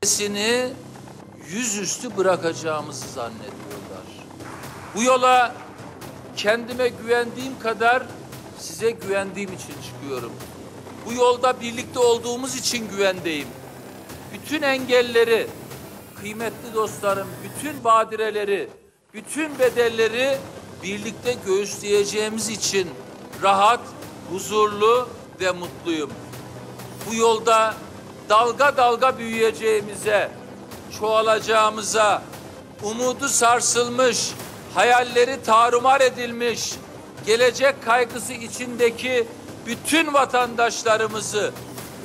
sini yüzüstü bırakacağımızı zannediyorlar. Bu yola kendime güvendiğim kadar size güvendiğim için çıkıyorum. Bu yolda birlikte olduğumuz için güvendeyim. Bütün engelleri, kıymetli dostlarım, bütün badireleri, bütün bedelleri birlikte göğüsleyeceğimiz için rahat, huzurlu ve mutluyum. Bu yolda dalga dalga büyüyeceğimize, çoğalacağımıza, umudu sarsılmış, hayalleri tarumar edilmiş, gelecek kaygısı içindeki bütün vatandaşlarımızı,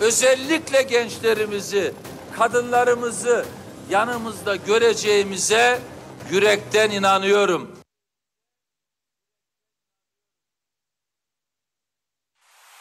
özellikle gençlerimizi, kadınlarımızı yanımızda göreceğimize yürekten inanıyorum.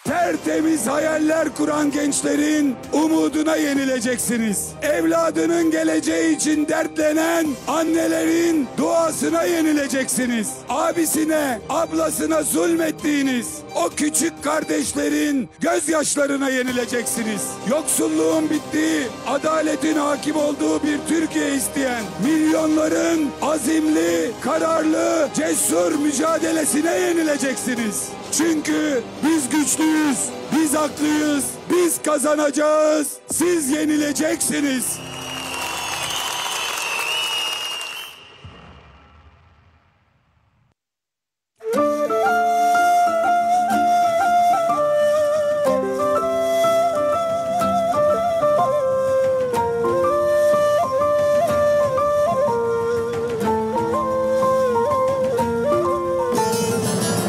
Tertemiz hayaller kuran gençlerin umuduna yenileceksiniz. Evladının geleceği için dertlenen annelerin duasına yenileceksiniz. Abisine, ablasına zulmettiğiniz o küçük kardeşlerin gözyaşlarına yenileceksiniz. Yoksulluğun bittiği, adaletin hakim olduğu bir Türkiye isteyen milyonların azimli, kararlı, cesur mücadelesine yenileceksiniz. Çünkü biz güçlüyüz, biz haklıyız, biz kazanacağız, siz yenileceksiniz.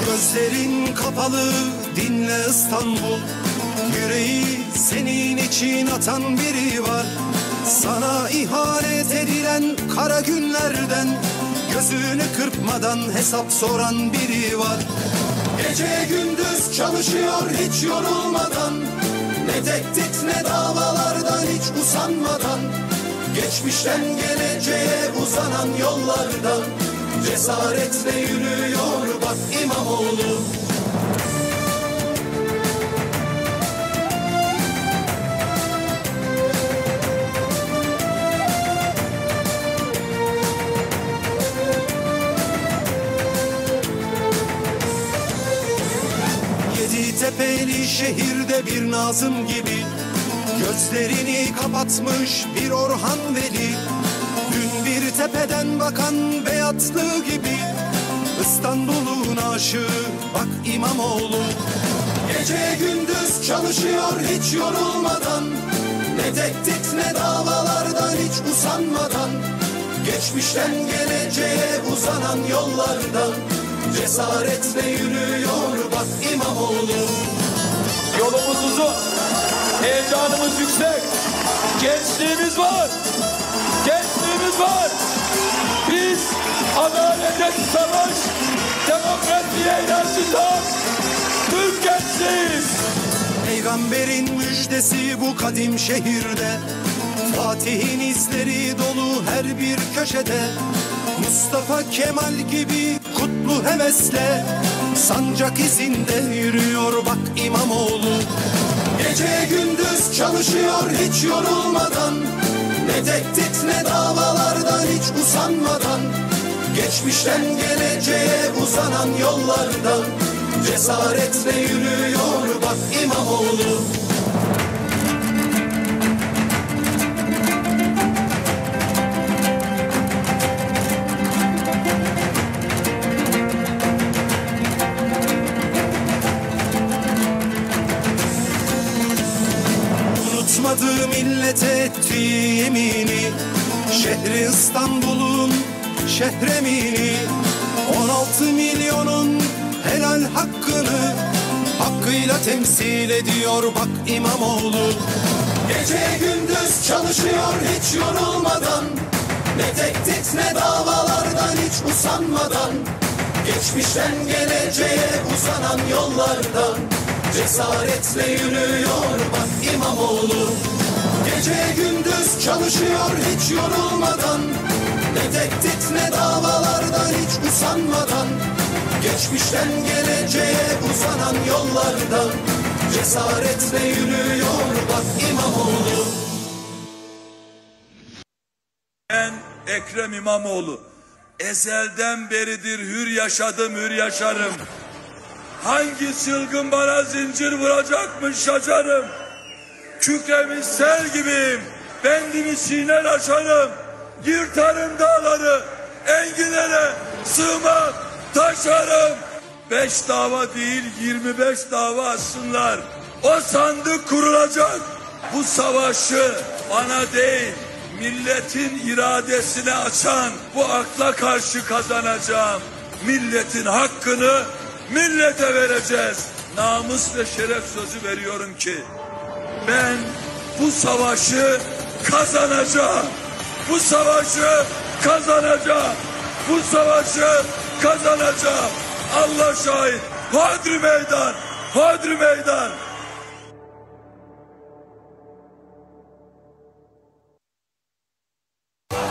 Gözlerin kapalı, dinle İstanbul. Yüreği senin için atan biri var. Sana ihanet edilen kara günlerden gözünü kırpmadan hesap soran biri var. Gece gündüz çalışıyor hiç yorulmadan, ne tehdit ne davalardan hiç usanmadan, geçmişten geleceğe uzanan yollardan cesaretle yürüyor bak İmamoğlu. Yeditepe'li şehirde bir Nazım gibi gözlerini kapatmış bir Orhan Veli. Dün bir tepeden bakan Beyatlı gibi İstanbul'un aşığı bak İmamoğlu. Gece gündüz çalışıyor hiç yorulmadan, ne tehdit ne davalardan hiç usanmadan, geçmişten geleceğe uzanan yollardan cesaretle yürüyor bak İmamoğlu. Yolumuz uzun, heyecanımız yüksek, gençliğimiz var, gençliğimiz var. Biz adalete savaş, demokrasiye inancı tam, Türk gençliğiyiz. Peygamberin müjdesi bu kadim şehirde, Fatih'in izleri dolu her bir köşede, Mustafa Kemal gibi kutlu hevesle sancak izinde yürüyor bak İmamoğlu. Gece gündüz çalışıyor hiç yorulmadan, ne tehdit ne davalardan hiç usanmadan, geçmişten geleceğe uzanan yollardan cesaretle yürüyor bak İmamoğlu. Unutmadığı millete ettiği yemini, şehri İstanbul'un şehremini, 16 milyonun helal hakkını hakkıyla temsil ediyor bak İmamoğlu. Gece gündüz çalışıyor hiç yorulmadan, ne tehdit ne davalardan hiç usanmadan, geçmişten geleceğe uzanan yollardan cesaretle yürüyor bak İmamoğlu. Gece gündüz çalışıyor hiç yorulmadan, ne tehdit ne davalardan hiç usanmadan, geçmişten geleceğe uzanan yollardan cesaretle yürüyor bak İmamoğlu. Ekrem İmamoğlu. Ezelden beridir hür yaşadım, hür yaşarım. Hangi çılgın bana zincir vuracakmış şaşarım. Kükremiş sel gibiyim, bendimi siner aşarım. Yırtarım dağları, enginlere sığmam, taşarım. 5 dava değil 25 dava açsınlar. O sandık kurulacak. Bu savaşı bana değil, milletin iradesine açan bu akla karşı kazanacağım. Milletin hakkını millete vereceğiz. Namus ve şeref sözü veriyorum ki ben bu savaşı kazanacağım. Bu savaşı kazanacağım. Bu savaşı kazanacağım. Allah şahit. Hodri meydan. Hodri meydan.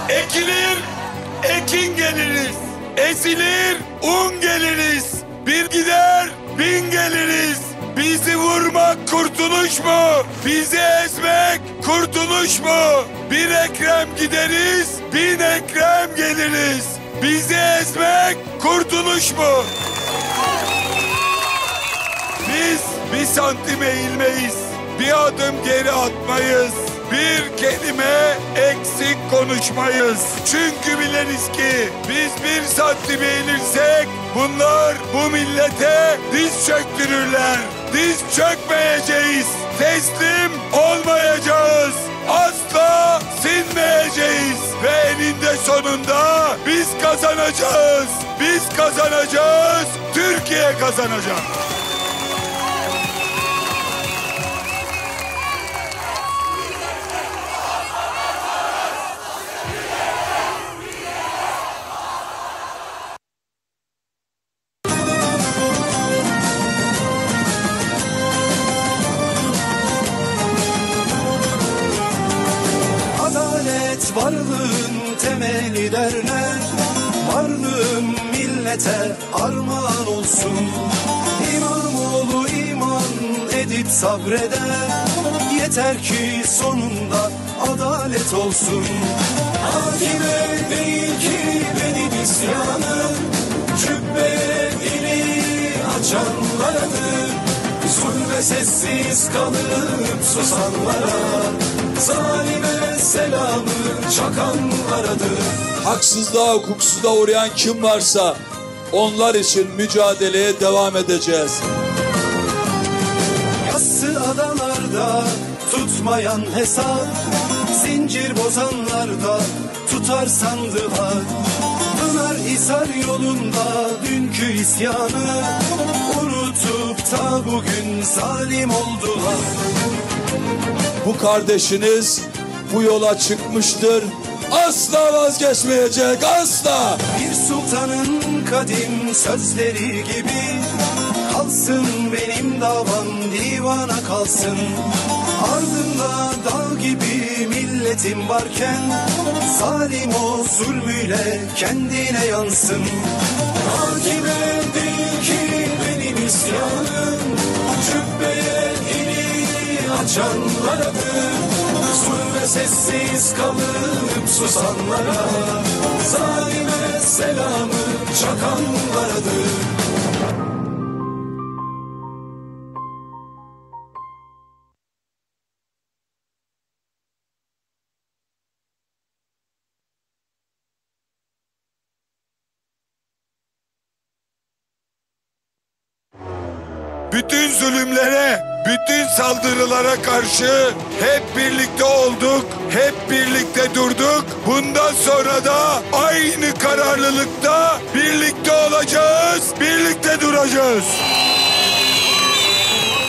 Ekilir, ekin geliriz. Ezilir, un geliriz. Bir gider, bin geliriz. Bizi vurmak kurtuluş mu? Bizi ezmek kurtuluş mu? Bir Ekrem gideriz, bin Ekrem geliriz. Bizi ezmek kurtuluş mu? Biz bir santim eğilmeyiz, bir adım geri atmayız. Bir kelime eksik konuşmayız. Çünkü biliriz ki biz bir santim eğilirsek bunlar bu millete diz çöktürürler. Diz çökmeyeceğiz. Teslim olmayacağız. Asla sinmeyeceğiz. Ve eninde sonunda biz kazanacağız. Biz kazanacağız. Türkiye kazanacak. Varlığın temeli derler, varlığım millete armağan olsun. İmamoğlu iman edip sabreder, yeter ki sonunda adalet olsun. Hakime değil ki benim isyanım, cübbeye ili açanlardır. Zulme sessiz kalıp susanlara, zalime selamı çakanlaradır. Haksızlığa, hukuksuzluğa uğrayan kim varsa onlar için mücadeleye devam edeceğiz. Yassı adalarda tutmayan hesap, zincir bozanlarda tutar sandılar. Pınarhisar yolunda dünkü isyanı unutup da bugün zalim oldular. Bu kardeşiniz bu yola çıkmıştır. Asla vazgeçmeyecek, asla. Bir sultanın kadim sözleri gibi kalsın benim davam, divana kalsın. Ardında dağ gibi milletim varken zalim o zulmüyle kendine yansın. Hakime değil ki benim isyanım, cübbeye ini açanlaradır. Zulme sessiz kalıp susanlara, zalime selamı çakanlaradır. Bütün zulümlere, bütün saldırılara karşı hep birlikte olduk, hep birlikte durduk. Bundan sonra da aynı kararlılıkta birlikte olacağız, birlikte duracağız.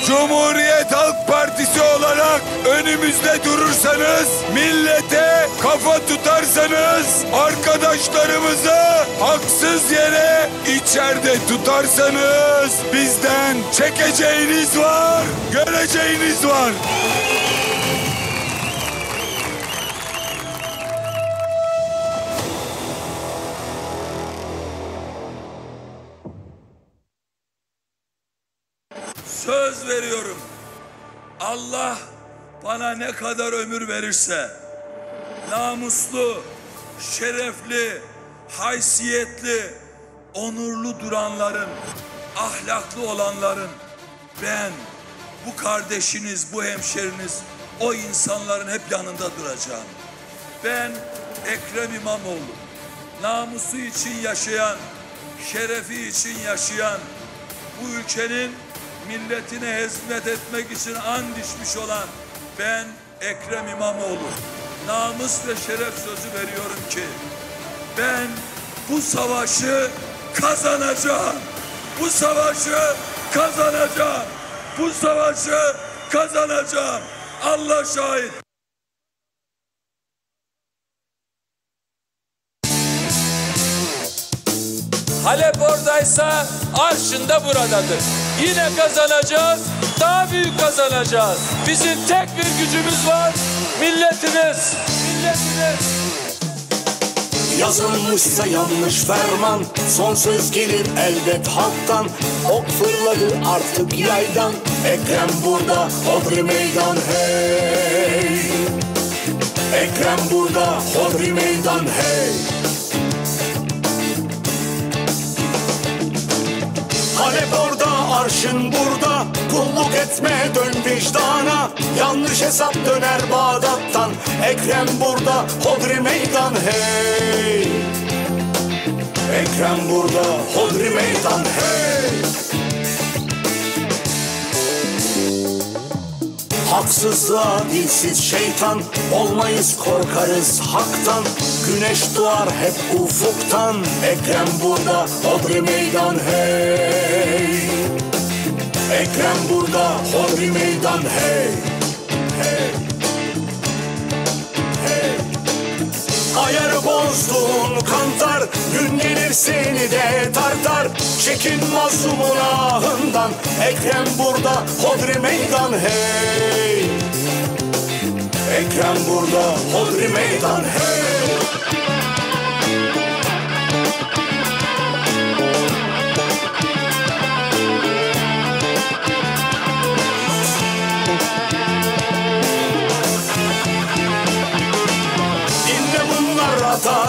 Cumhuriyet Halk Partisi olarak önümüzde durursanız, millete kafa tutarsanız, arkadaşlarımızı haksız yere içeride tutarsanız bizden çekeceğiniz var, göreceğiniz var. Söz veriyorum. Allah bana ne kadar ömür verirse namuslu, şerefli, haysiyetli, onurlu duranların, ahlaklı olanların, ben, bu kardeşiniz, bu hemşeriniz, o insanların hep yanında duracağım. Ben Ekrem İmamoğlu, namusu için yaşayan, şerefi için yaşayan, bu ülkenin milletine hizmet etmek için and içmiş olan ben Ekrem İmamoğlu, namus ve şeref sözü veriyorum ki ben bu savaşı kazanacağım. Bu savaşı kazanacağım. Bu savaşı kazanacağım. Allah şahit. Halep oradaysa Arşın da buradadır. Yine kazanacağız, daha büyük kazanacağız. Bizim tek bir gücümüz var, milletimiz. Milletimiz. Yazılmışsa yanlış ferman, son söz gelir elbet halktan. Ok fırladı artık yaydan, Ekrem burada, hodri meydan hey. Ekrem burada, hodri meydan hey. Halep orada, arşın burada, kulluk etme dön vicdana. Yanlış hesap döner Bağdat'tan, Ekrem burada, hodri meydan hey. Ekrem burada, hodri meydan hey. Haksızlığa dilsiz şeytan, olmayız korkarız haktan. Güneş doğar hep ufuktan, Ekrem burada, hodri meydan hey. Ekrem burada, hodri meydan hey. Hey. Hey. Ayarı bozdun kantar, gün gelir seni de tartar. Çekin mazlumun ahından, Ekrem burada, hodri meydan hey. Ekrem burada, hodri meydan hey.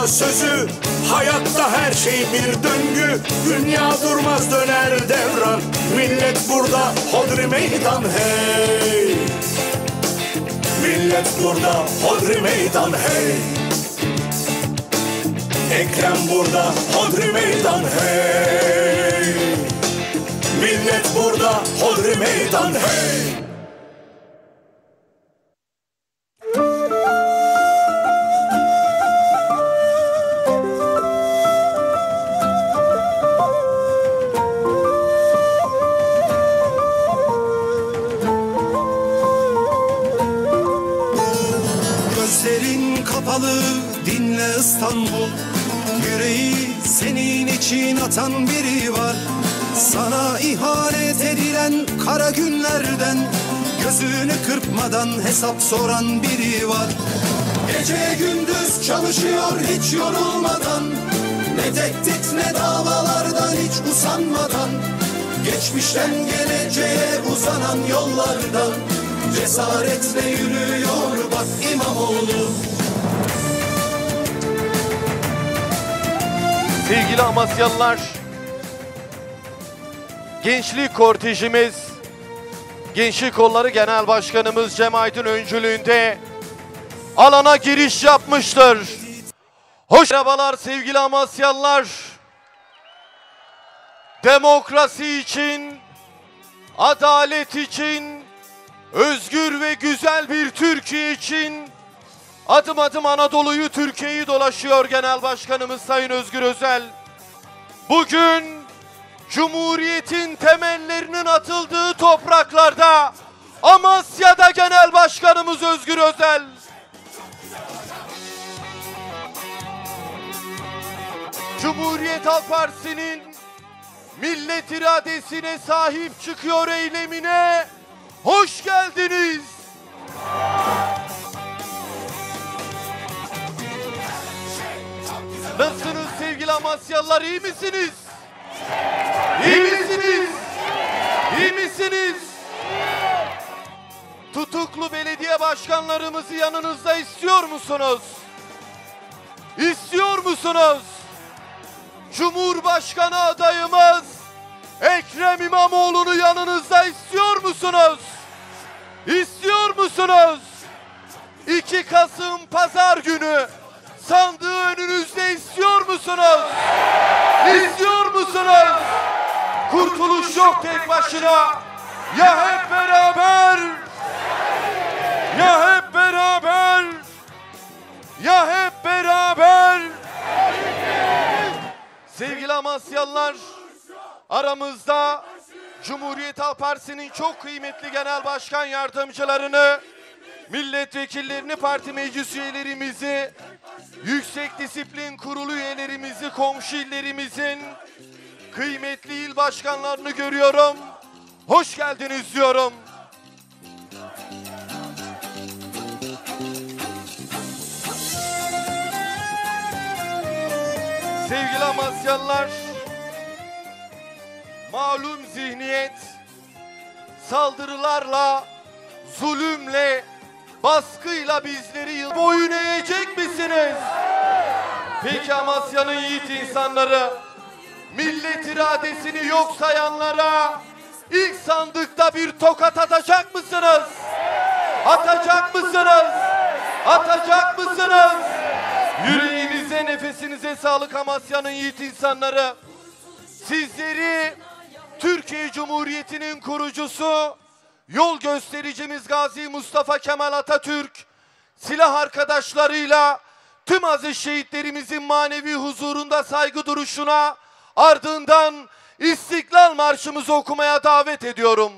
Sözü, hayatta her şey bir döngü. Dünya durmaz döner devran, millet burada, hodri meydan hey. Millet burada, hodri meydan hey. Ekrem burada, hodri meydan hey. Millet burada, hodri meydan hey. Gözlerin kapalı, dinle İstanbul. Yüreği senin için atan biri var. Sana ihanet edilen kara günlerden gözünü kırpmadan hesap soran biri var. Gece gündüz çalışıyor hiç yorulmadan, ne tehdit ne davalardan hiç usanmadan. Geçmişten geleceğe uzanan yollardan cesaretle yürüyor bak İmamoğlu. Sevgili Amasyalılar, gençlik kortejimiz Gençlik Kolları Genel Başkanımız Cem Aydın öncülüğünde alana giriş yapmıştır. Merhabalar sevgili Amasyalılar. Demokrasi için, adalet için, özgür ve güzel bir Türkiye için adım adım Anadolu'yu, Türkiye'yi dolaşıyor Genel Başkanımız Sayın Özgür Özel. Bugün Cumhuriyet'in temellerinin atıldığı topraklarda, Amasya'da Genel Başkanımız Özgür Özel. Cumhuriyet Halk Partisi'nin millet iradesine sahip çıkıyor eylemine hoş geldiniz. Nasılsınız sevgili Amasyalılar, iyi misiniz? İyi misiniz? İyi misiniz? Tutuklu belediye başkanlarımızı yanınızda istiyor musunuz? İstiyor musunuz? Cumhurbaşkanı adayımız Ekrem İmamoğlu'nu yanınızda istiyor musunuz? İstiyor musunuz? 2 Kasım Pazar günü sandığı önünüzde istiyor musunuz? İstiyor musunuz? Kurtuluş yok tek başına. Ya hep beraber, ya hep beraber, ya hep beraber. Sevgili Amasyalılar, aramızda Cumhuriyet Halk Partisi'nin çok kıymetli genel başkan yardımcılarını, milletvekillerini, parti meclis üyelerimizi, Yüksek Disiplin Kurulu üyelerimizi, komşu illerimizin kıymetli il başkanlarını görüyorum. Hoş geldiniz diyorum. Sevgili Amasyalılar, malum zihniyet saldırılarla, zulümle, baskıyla bizleri boyun eğecek misiniz? Peki Amasya'nın yiğit insanları, millet iradesini yok sayanlara ilk sandıkta bir tokat atacak mısınız? Atacak mısınız? Atacak mısınız? Yüreğinize, nefesinize sağlık Amasya'nın yiğit insanları. Sizleri Türkiye Cumhuriyeti'nin kurucusu, yol göstericimiz Gazi Mustafa Kemal Atatürk, silah arkadaşlarıyla tüm aziz şehitlerimizin manevi huzurunda saygı duruşuna, ardından İstiklal Marşımızı okumaya davet ediyorum.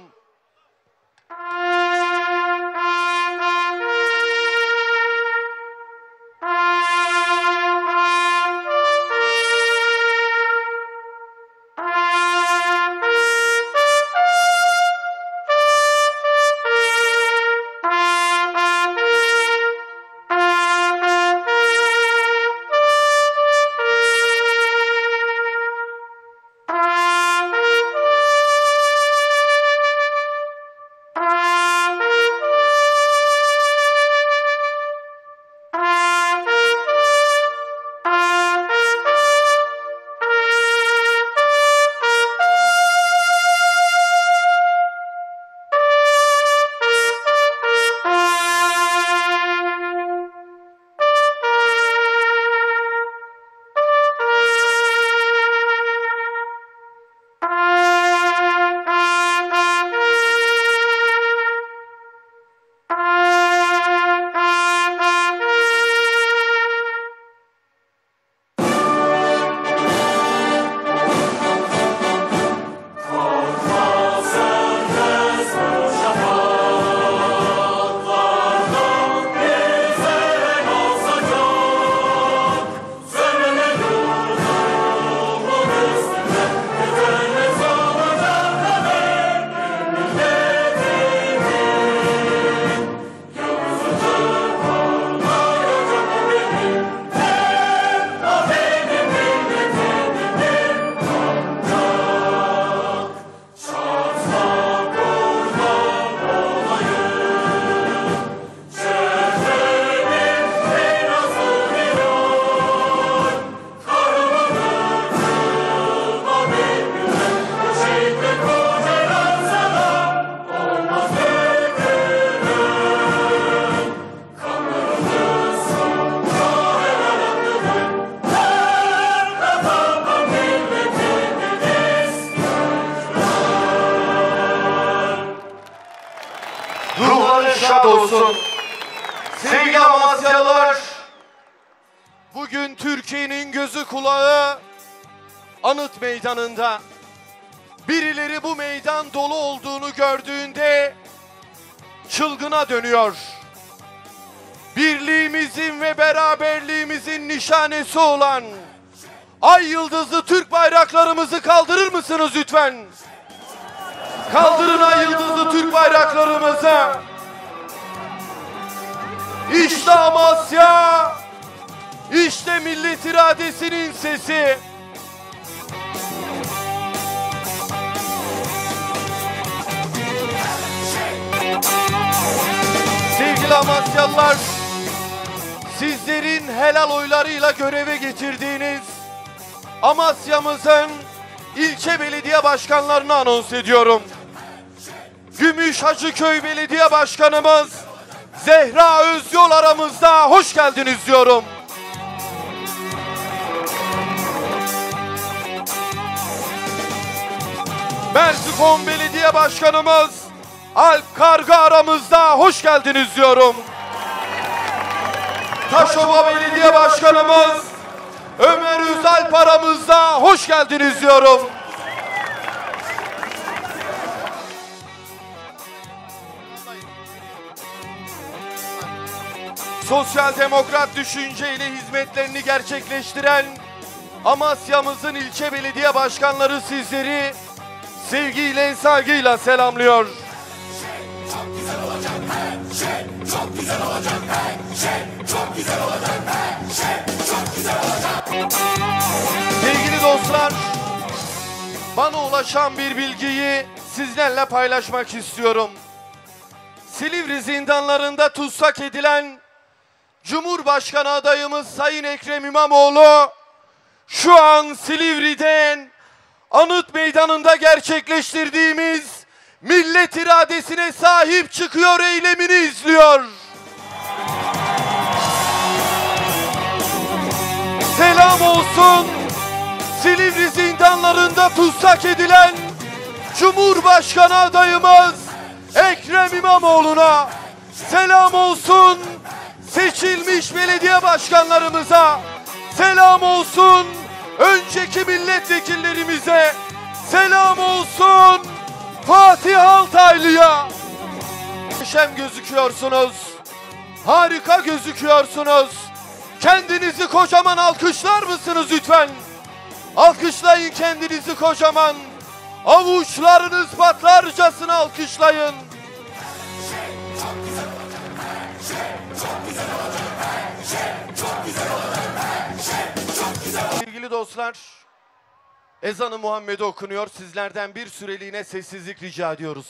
Şad olsun. Sevgili Amasyalılar, bugün Türkiye'nin gözü kulağı Anıt Meydanı'nda. Birileri bu meydan dolu olduğunu gördüğünde çılgına dönüyor. Birliğimizin ve beraberliğimizin nişanesi olan ay yıldızlı Türk bayraklarımızı kaldırır mısınız lütfen? Kaldırın ay yıldızlı Türk bayraklarımızı. İşte Amasya, işte millet iradesinin sesi. Sevgili Amasyalılar, sizlerin helal oylarıyla göreve getirdiğiniz Amasya'mızın ilçe belediye başkanlarını anons ediyorum. Gümüş Hacıköy Belediye Başkanımız Zehra Özyol aramızda, hoş geldiniz diyorum. Merzifon Belediye Başkanımız Alp Karga aramızda, hoş geldiniz diyorum. Taşova Belediye Başkanımız Ömer Özalp aramızda, hoş geldiniz diyorum. Sosyal demokrat düşünceyle hizmetlerini gerçekleştiren Amasya'mızın ilçe belediye başkanları sizleri sevgiyle, saygıyla selamlıyor. Çok güzel olacak her şey, çok güzel olacak her şey, çok güzel olacak her şey, çok güzel olacak. Sevgili dostlar, bana ulaşan bir bilgiyi sizlerle paylaşmak istiyorum. Silivri zindanlarında tutsak edilen Cumhurbaşkanı adayımız Sayın Ekrem İmamoğlu şu an Silivri'den Anıt Meydanı'nda gerçekleştirdiğimiz millet iradesine sahip çıkıyor eylemini izliyor. Selam olsun Silivri zindanlarında tutsak edilen Cumhurbaşkanı adayımız Ekrem İmamoğlu'na. Selam olsun seçilmiş belediye başkanlarımıza. Selam olsun önceki milletvekillerimize. Selam olsun Fatih Altaylı'ya. Muhteşem gözüküyorsunuz. Harika gözüküyorsunuz. Kendinizi kocaman alkışlar mısınız lütfen? Alkışlayın kendinizi kocaman. Avuçlarınız patlarcasına alkışlayın. Sevgili dostlar, ezanı Muhammed okunuyor. Sizlerden bir süreliğine sessizlik rica ediyoruz.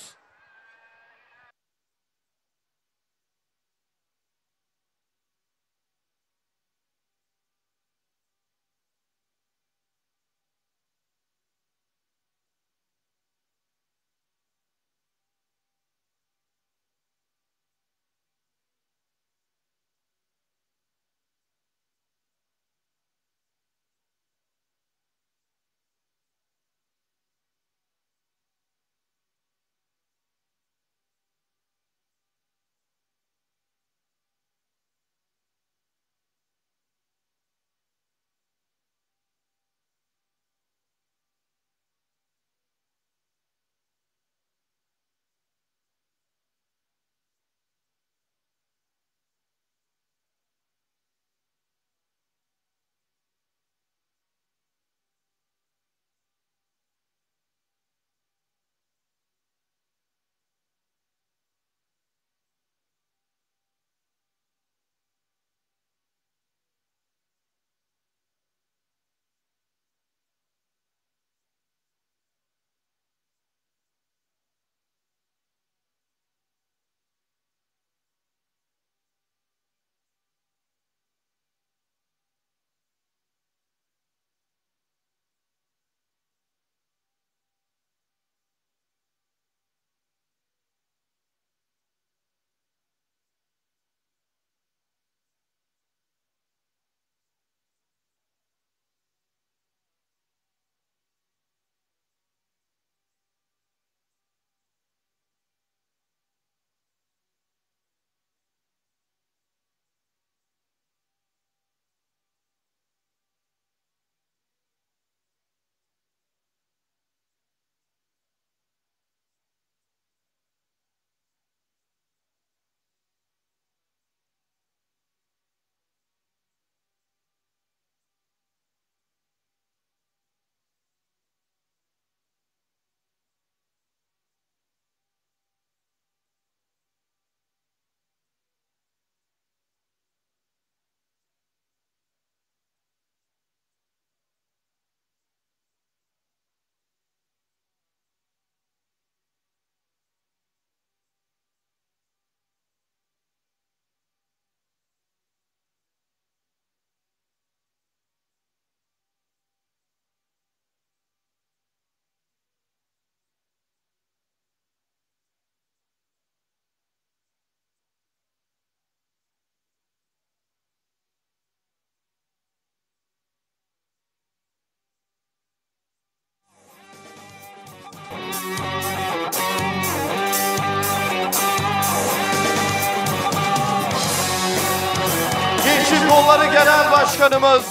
Yolları Genel Başkanımız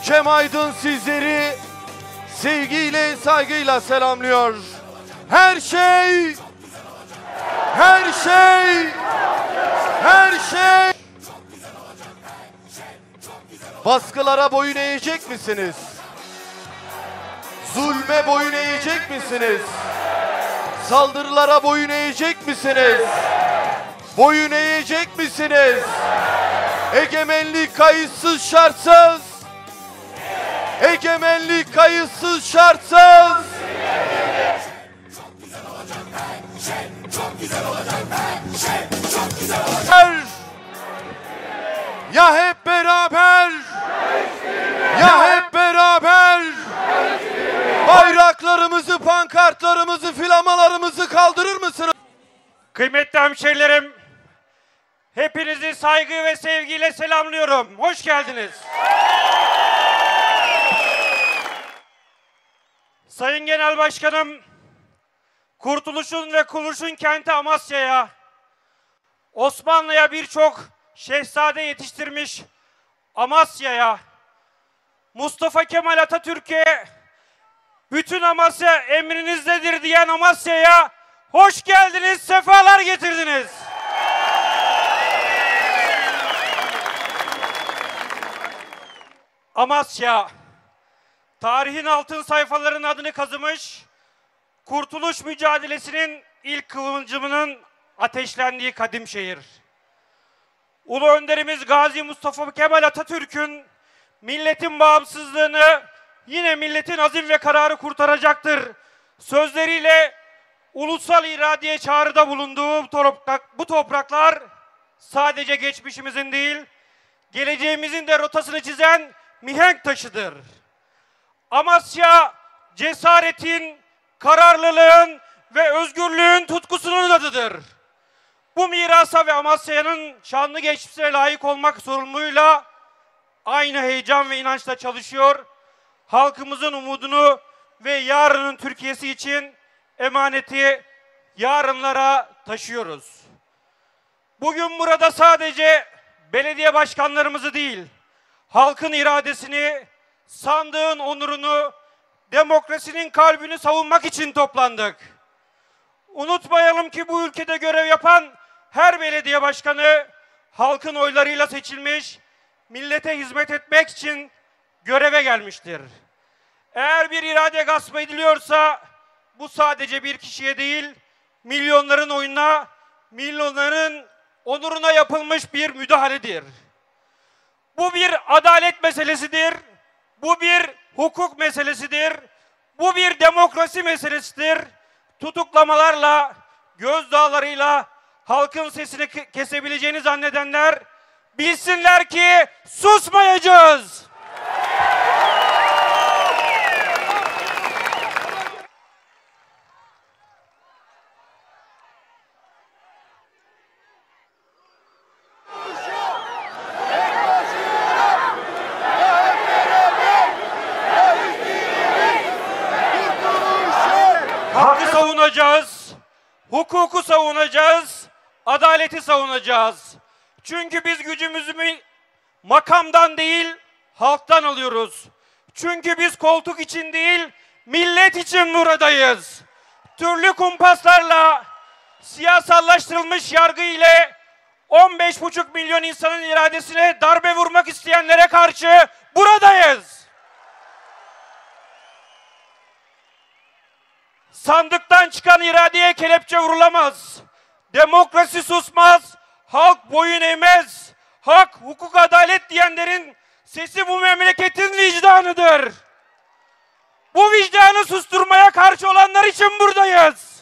Cem Aydın sizleri sevgiyle, saygıyla selamlıyor. Her şey baskılara boyun eğecek misiniz? Zulme boyun eğecek misiniz? Saldırılara boyun eğecek misiniz? Boyun eğecek misiniz? Egemenlik kayıtsız şartsız. Egemenlik kayıtsız şartsız. Ya hep beraber, ya hep beraber bayraklarımızı, pankartlarımızı, flamalarımızı kaldırır mısınız? Kıymetli hemşehrilerim, hepinizi saygı ve sevgiyle selamlıyorum. Hoş geldiniz. Sayın Genel Başkanım, Kurtuluş'un ve Kuruluş'un kenti Amasya'ya, Osmanlı'ya birçok şehzade yetiştirmiş Amasya'ya, Mustafa Kemal Atatürk'e, bütün Amasya emrinizdedir diyen Amasya'ya hoş geldiniz, sefalar getirdiniz. Amasya, tarihin altın sayfalarının adını kazımış, Kurtuluş mücadelesinin ilk kıvılcımının ateşlendiği kadim şehir. Ulu Önderimiz Gazi Mustafa Kemal Atatürk'ün milletin bağımsızlığını yine milletin azim ve kararı kurtaracaktır sözleriyle ulusal iradeye çağrıda bulunduğu bu topraklar sadece geçmişimizin değil, geleceğimizin de rotasını çizen mihenk taşıdır. Amasya, cesaretin, kararlılığın ve özgürlüğün tutkusunun adıdır. Bu mirasa ve Amasya'nın şanlı geçmişine layık olmak sorumluluğuyla aynı heyecan ve inançla çalışıyor. Halkımızın umudunu ve yarının Türkiye'si için emaneti yarınlara taşıyoruz. Bugün burada sadece belediye başkanlarımızı değil, halkın iradesini, sandığın onurunu, demokrasinin kalbini savunmak için toplandık. Unutmayalım ki bu ülkede görev yapan her belediye başkanı halkın oylarıyla seçilmiş, millete hizmet etmek için göreve gelmiştir. Eğer bir irade gasp ediliyorsa bu sadece bir kişiye değil, milyonların oyuna, milyonların onuruna yapılmış bir müdahaledir. Bu bir adalet meselesidir, bu bir hukuk meselesidir, bu bir demokrasi meselesidir. Tutuklamalarla, gözdağlarıyla halkın sesini kesebileceğini zannedenler bilsinler ki susmayacağız. Hakkı savunacağız, hukuku savunacağız, adaleti savunacağız. Çünkü biz gücümüzü makamdan değil, halktan alıyoruz. Çünkü biz koltuk için değil, millet için buradayız. Türlü kumpaslarla, siyasallaştırılmış yargı ile 15,5 milyon insanın iradesine darbe vurmak isteyenlere karşı buradayız. Sandıktan çıkan iradeye kelepçe vurulamaz. Demokrasi susmaz, halk boyun eğmez. Hak, hukuk, adalet diyenlerin sesi bu memleketin vicdanıdır. Bu vicdanı susturmaya karşı olanlar için buradayız.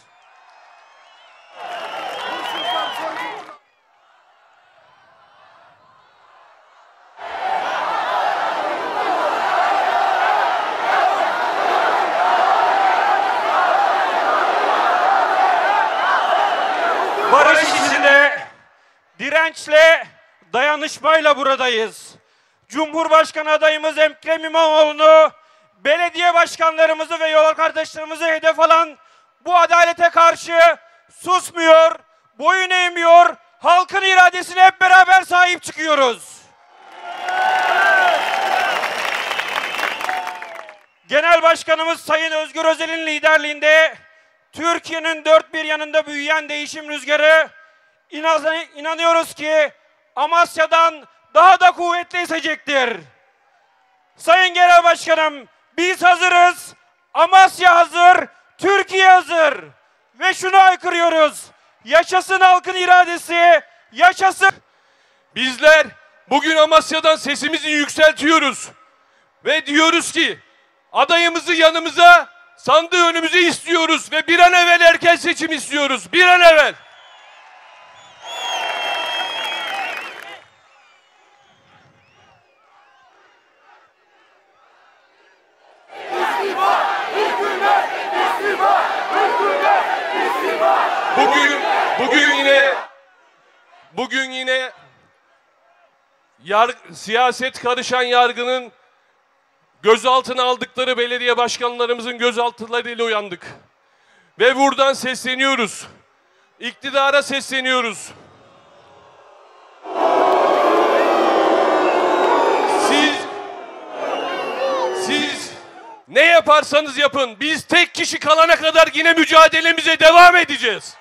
Barış içinde, dirençle, dayanışmayla buradayız. Cumhurbaşkanı adayımız Ekrem İmamoğlu'nu, belediye başkanlarımızı ve yol arkadaşlarımızı hedef alan bu adalete karşı susmuyor, boyun eğmiyor, halkın iradesine hep beraber sahip çıkıyoruz. Genel Başkanımız Sayın Özgür Özel'in liderliğinde Türkiye'nin dört bir yanında büyüyen değişim rüzgarı inanıyoruz ki Amasya'dan daha da kuvvetli esecektir. Sayın Genel Başkanım, biz hazırız, Amasya hazır, Türkiye hazır ve şunu haykırıyoruz: yaşasın halkın iradesi, yaşasın. Bizler bugün Amasya'dan sesimizi yükseltiyoruz ve diyoruz ki adayımızı yanımıza, sandığı önümüze istiyoruz ve bir an evvel erken seçim istiyoruz. Bir an evvel. Bugün yine siyaset karışan yargının gözaltına aldıkları belediye başkanlarımızın gözaltılarıyla uyandık. Ve buradan sesleniyoruz. İktidara sesleniyoruz. Siz ne yaparsanız yapın, biz tek kişi kalana kadar yine mücadelemize devam edeceğiz.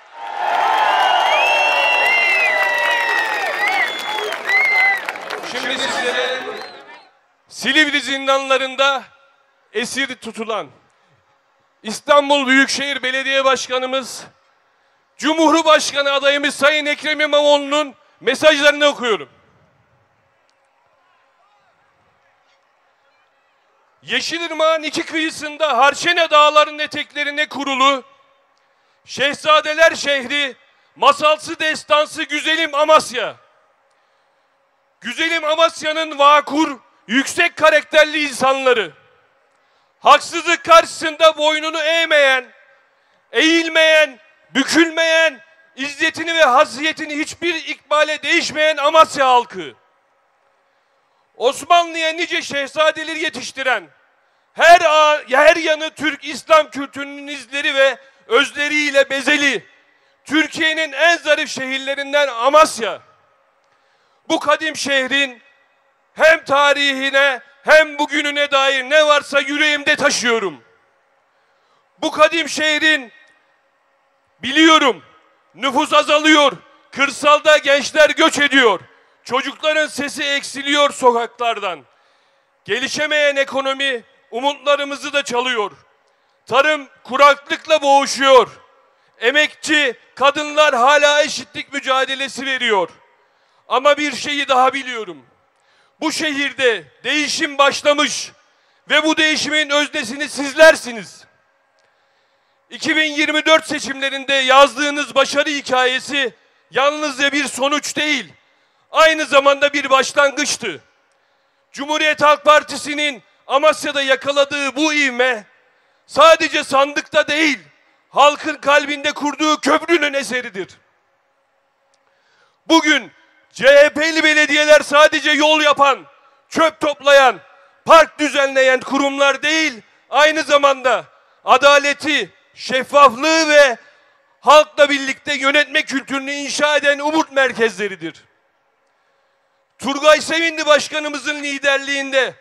Şimdi sizlere Silivri zindanlarında esir tutulan İstanbul Büyükşehir Belediye Başkanımız, Cumhurbaşkanı adayımız Sayın Ekrem İmamoğlu'nun mesajlarını okuyorum. Yeşilırmağın iki kıyısında Harçene Dağları'nın eteklerine kurulu Şehzadeler şehri, masalsı destansı güzelim Amasya. Güzelim Amasya'nın vakur, yüksek karakterli insanları, haksızlık karşısında boynunu eğmeyen, eğilmeyen, bükülmeyen, izzetini ve hasiyetini hiçbir ikbale değişmeyen Amasya halkı. Osmanlı'ya nice şehzadeleri yetiştiren, her yanı Türk İslam kültürünün izleri ve özleriyle bezeli, Türkiye'nin en zarif şehirlerinden Amasya. Bu kadim şehrin hem tarihine hem bugününe dair ne varsa yüreğimde taşıyorum. Bu kadim şehrin, biliyorum, nüfus azalıyor, kırsalda gençler göç ediyor, çocukların sesi eksiliyor sokaklardan. Gelişemeyen ekonomi umutlarımızı da çalıyor. Tarım kuraklıkla boğuşuyor. Emekçi kadınlar hala eşitlik mücadelesi veriyor. Ama bir şeyi daha biliyorum. Bu şehirde değişim başlamış ve bu değişimin öznesini sizlersiniz. 2024 seçimlerinde yazdığınız başarı hikayesi yalnızca bir sonuç değil, aynı zamanda bir başlangıçtı. Cumhuriyet Halk Partisi'nin Amasya'da yakaladığı bu ivme sadece sandıkta değil, halkın kalbinde kurduğu köprünün eseridir. Bugün CHP'li belediyeler sadece yol yapan, çöp toplayan, park düzenleyen kurumlar değil, aynı zamanda adaleti, şeffaflığı ve halkla birlikte yönetme kültürünü inşa eden umut merkezleridir. Turgay Sevindi Başkanımızın liderliğinde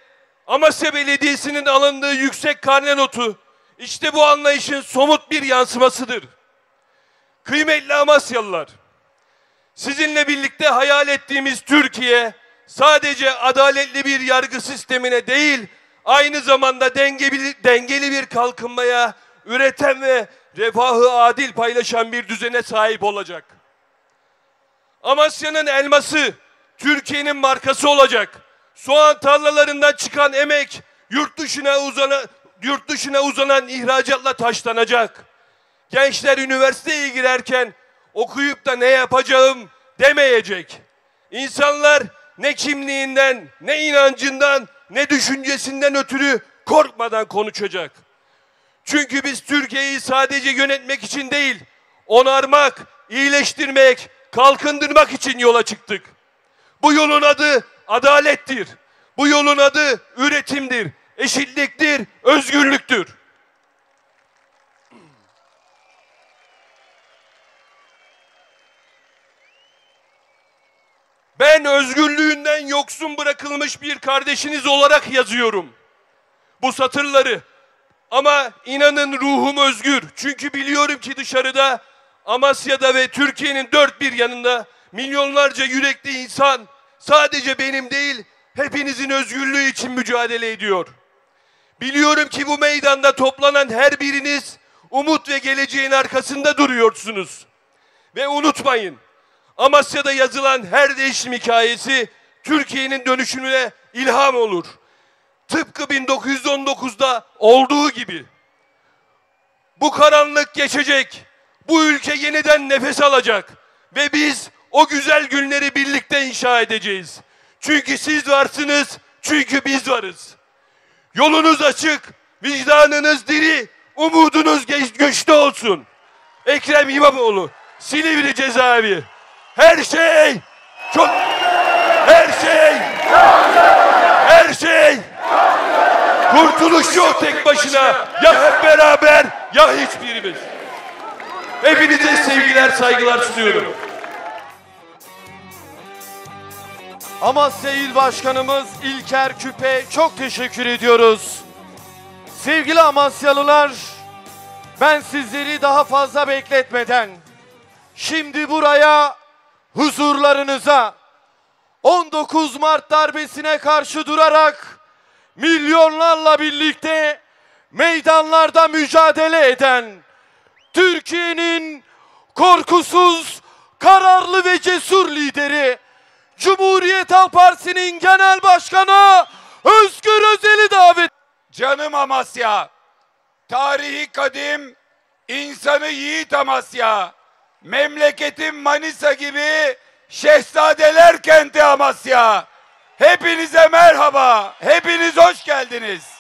Amasya Belediyesi'nin alındığı yüksek karne notu, işte bu anlayışın somut bir yansımasıdır. Kıymetli Amasyalılar, sizinle birlikte hayal ettiğimiz Türkiye sadece adaletli bir yargı sistemine değil, aynı zamanda dengeli bir kalkınmaya, üreten ve refahı adil paylaşan bir düzene sahip olacak. Amasya'nın elması Türkiye'nin markası olacak. Soğan tarlalarından çıkan emek yurt dışına uzanan ihracatla taşlanacak. Gençler üniversiteye girerken okuyup da ne yapacağım demeyecek. İnsanlar ne kimliğinden, ne inancından, ne düşüncesinden ötürü korkmadan konuşacak. Çünkü biz Türkiye'yi sadece yönetmek için değil, onarmak, iyileştirmek, kalkındırmak için yola çıktık. Bu yolun adı adalettir. Bu yolun adı üretimdir, eşitliktir, özgürlüktür. Ben özgürlüğünden yoksun bırakılmış bir kardeşiniz olarak yazıyorum. Bu satırları Ama inanın ruhum özgür. Çünkü biliyorum ki dışarıda, Amasya'da ve Türkiye'nin dört bir yanında milyonlarca yürekli insan sadece benim değil, hepinizin özgürlüğü için mücadele ediyor. Biliyorum ki bu meydanda toplanan her biriniz umut ve geleceğin arkasında duruyorsunuz. Ve unutmayın, Amasya'da yazılan her değişim hikayesi Türkiye'nin dönüşümüne ilham olur. Tıpkı 1919'da olduğu gibi. Bu karanlık geçecek. Bu ülke yeniden nefes alacak. Ve biz o güzel günleri birlikte inşa edeceğiz. Çünkü siz varsınız, çünkü biz varız. Yolunuz açık, vicdanınız diri, umudunuz güçlü olsun. Ekrem İmamoğlu, Silivri Cezaevi. Her şey çok... Her şey kurtuluş yok tek başına. Ya hep beraber ya hiçbirimiz. Hepinize sevgiler, saygılar sunuyorum. Amasya İl Başkanımız İlker Küpe çok teşekkür ediyoruz. Sevgili Amasyalılar, ben sizleri daha fazla bekletmeden şimdi buraya, huzurlarınıza 19 Mart darbesine karşı durarak milyonlarla birlikte meydanlarda mücadele eden Türkiye'nin korkusuz, kararlı ve cesur lideri Cumhuriyet Halk Partisi'nin Genel Başkanı Özgür Özel'i davet. Canım Amasya, tarihi kadim, insanı yiğit Amasya, memleketim Manisa gibi şehzadeler kenti Amasya. Hepinize merhaba, hepiniz hoş geldiniz.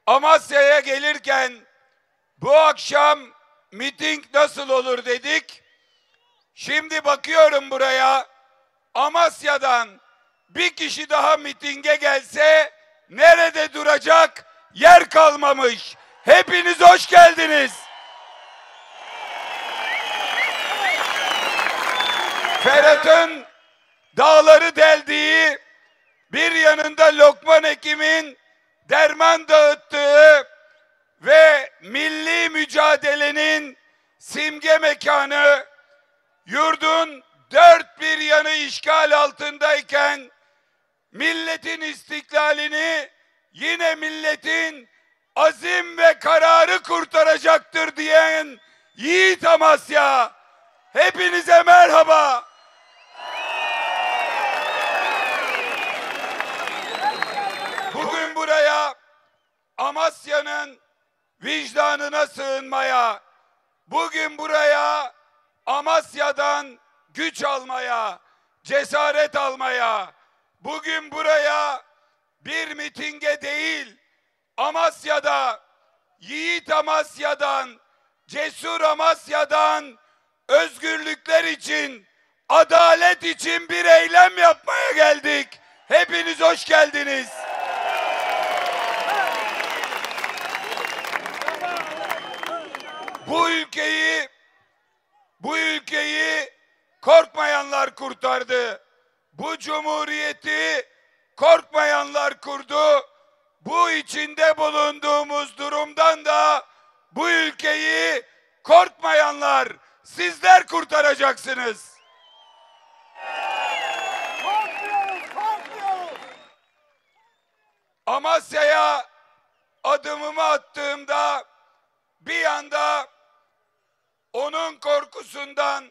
Amasya'ya gelirken bu akşam miting nasıl olur dedik. Şimdi bakıyorum buraya, Amasya'dan bir kişi daha mitinge gelse nerede duracak yer kalmamış. Hepiniz hoş geldiniz. Ferhat'ın dağları deldiği, bir yanında Lokman Hekim'in derman dağıttığı ve milli mücadelenin simge mekanı, yurdun dört bir yanı işgal altındayken milletin istiklalini yine milletin azim ve kararı kurtaracaktır diyen yiğit Amasya. Hepinize merhaba. Bugün buraya Amasya'nın vicdanına sığınmaya, bugün buraya Amasya'dan güç almaya, cesaret almaya, bugün buraya bir mitinge değil, Amasya'da, yiğit Amasya'dan, cesur Amasya'dan özgürlükler için, adalet için bir eylem yapmaya geldik. Hepiniz hoş geldiniz. Bu ülkeyi korkmayanlar kurtardı. Bu cumhuriyeti korkmayanlar kurdu. Bu içinde bulunduğumuz durumdan da bu ülkeyi korkmayanlar, sizler kurtaracaksınız. Amasya'ya adımımı attığımda bir yanda onun korkusundan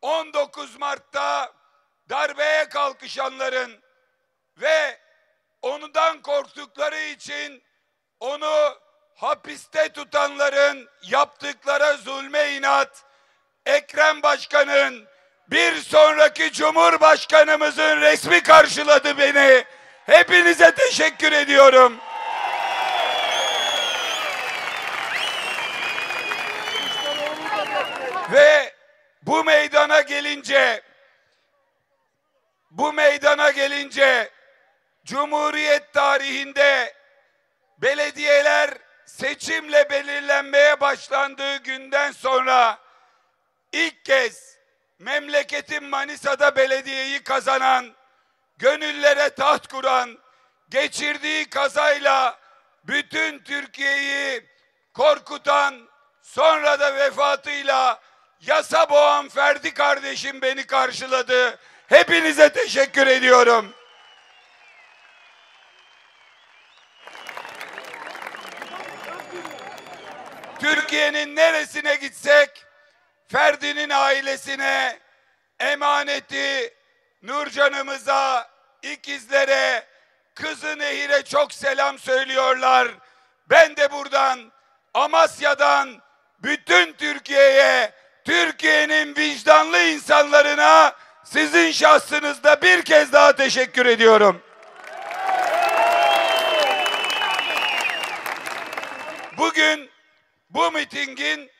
19 Mart'ta darbeye kalkışanların ve ondan korktukları için onu hapiste tutanların yaptıkları zulme inat, Ekrem Başkan'ın, bir sonraki Cumhurbaşkanımızın resmi karşıladı beni. Hepinize teşekkür ediyorum. Ve bu meydana gelince Cumhuriyet tarihinde belediyeler seçimle belirlenmeye başlandığı günden sonra ilk kez memleketin Manisa'da belediyeyi kazanan, gönüllere taht kuran, geçirdiği kazayla bütün Türkiye'yi korkutan, sonra da vefatıyla yasa boğan Ferdi kardeşim beni karşıladı. Hepinize teşekkür ediyorum. Türkiye'nin neresine gitsek Ferdi'nin ailesine, emaneti Nurcan'ımıza, ikizlere, kızı Nehir'e çok selam söylüyorlar. Ben de buradan Amasya'dan bütün Türkiye'ye, Türkiye'nin vicdanlı insanlarına sizin şahsınızda bir kez daha teşekkür ediyorum. Bugün bu mitingin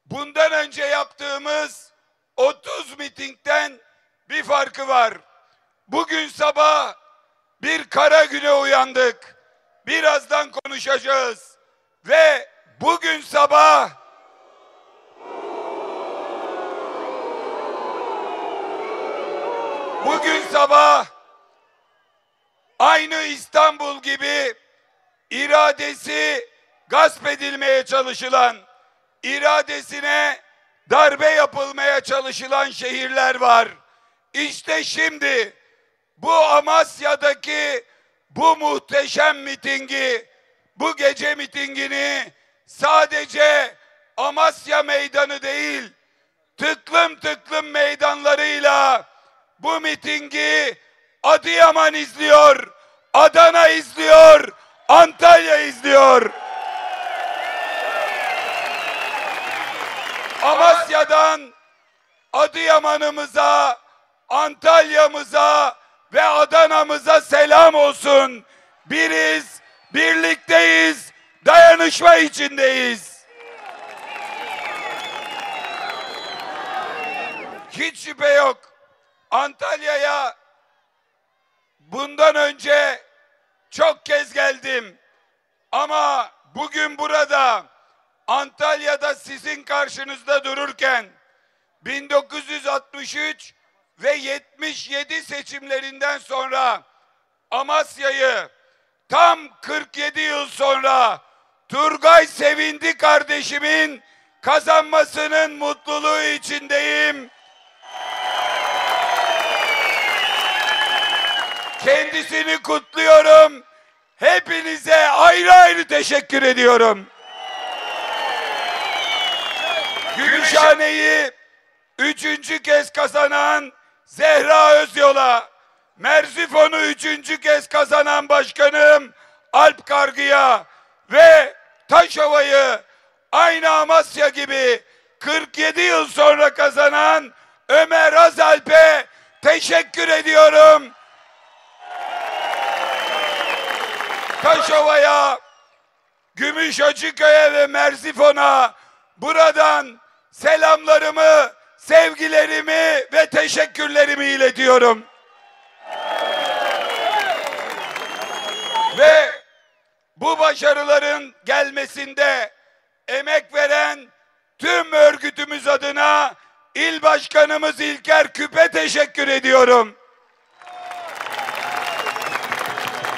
bundan önce yaptığımız 30 mitingden bir farkı var. Bugün sabah bir kara güne uyandık. Birazdan konuşacağız. Ve bugün sabah aynı İstanbul gibi iradesi gasp edilmeye çalışılan, iradesine darbe yapılmaya çalışılan şehirler var. İşte şimdi bu Amasya'daki bu muhteşem mitingi, bu gece mitingini sadece Amasya Meydanı değil, tıklım tıklım meydanlarıyla bu mitingi Adıyaman izliyor, Adana izliyor, Antalya izliyor. Amasya'dan Adıyaman'ımıza, Antalya'mıza ve Adana'mıza selam olsun. Biriz, birlikteyiz, dayanışma içindeyiz. Hiç şüphe yok. Antalya'ya bundan önce çok kez geldim. Ama bugün burada Antalya'da sizin karşınızda dururken 1963 ve 77 seçimlerinden sonra Amasya'yı tam 47 yıl sonra Turgay Sevindi kardeşimin kazanmasının mutluluğu içindeyim. Kendisini kutluyorum. Hepinize ayrı ayrı teşekkür ediyorum. Gümüşhane'yi 3. kez kazanan Zehra Özyol'a, Merzifon'u 3. kez kazanan başkanım Alp Kargı'ya ve Taşova'yı aynı Amasya gibi 47 yıl sonra kazanan Ömer Azalp'e teşekkür ediyorum. Taşova'ya, Gümüşhacıköy'e ve Merzifon'a buradan selamlarımı, sevgilerimi ve teşekkürlerimi iletiyorum. Ve bu başarıların gelmesinde emek veren tüm örgütümüz adına İl Başkanımız İlker Küp'e teşekkür ediyorum.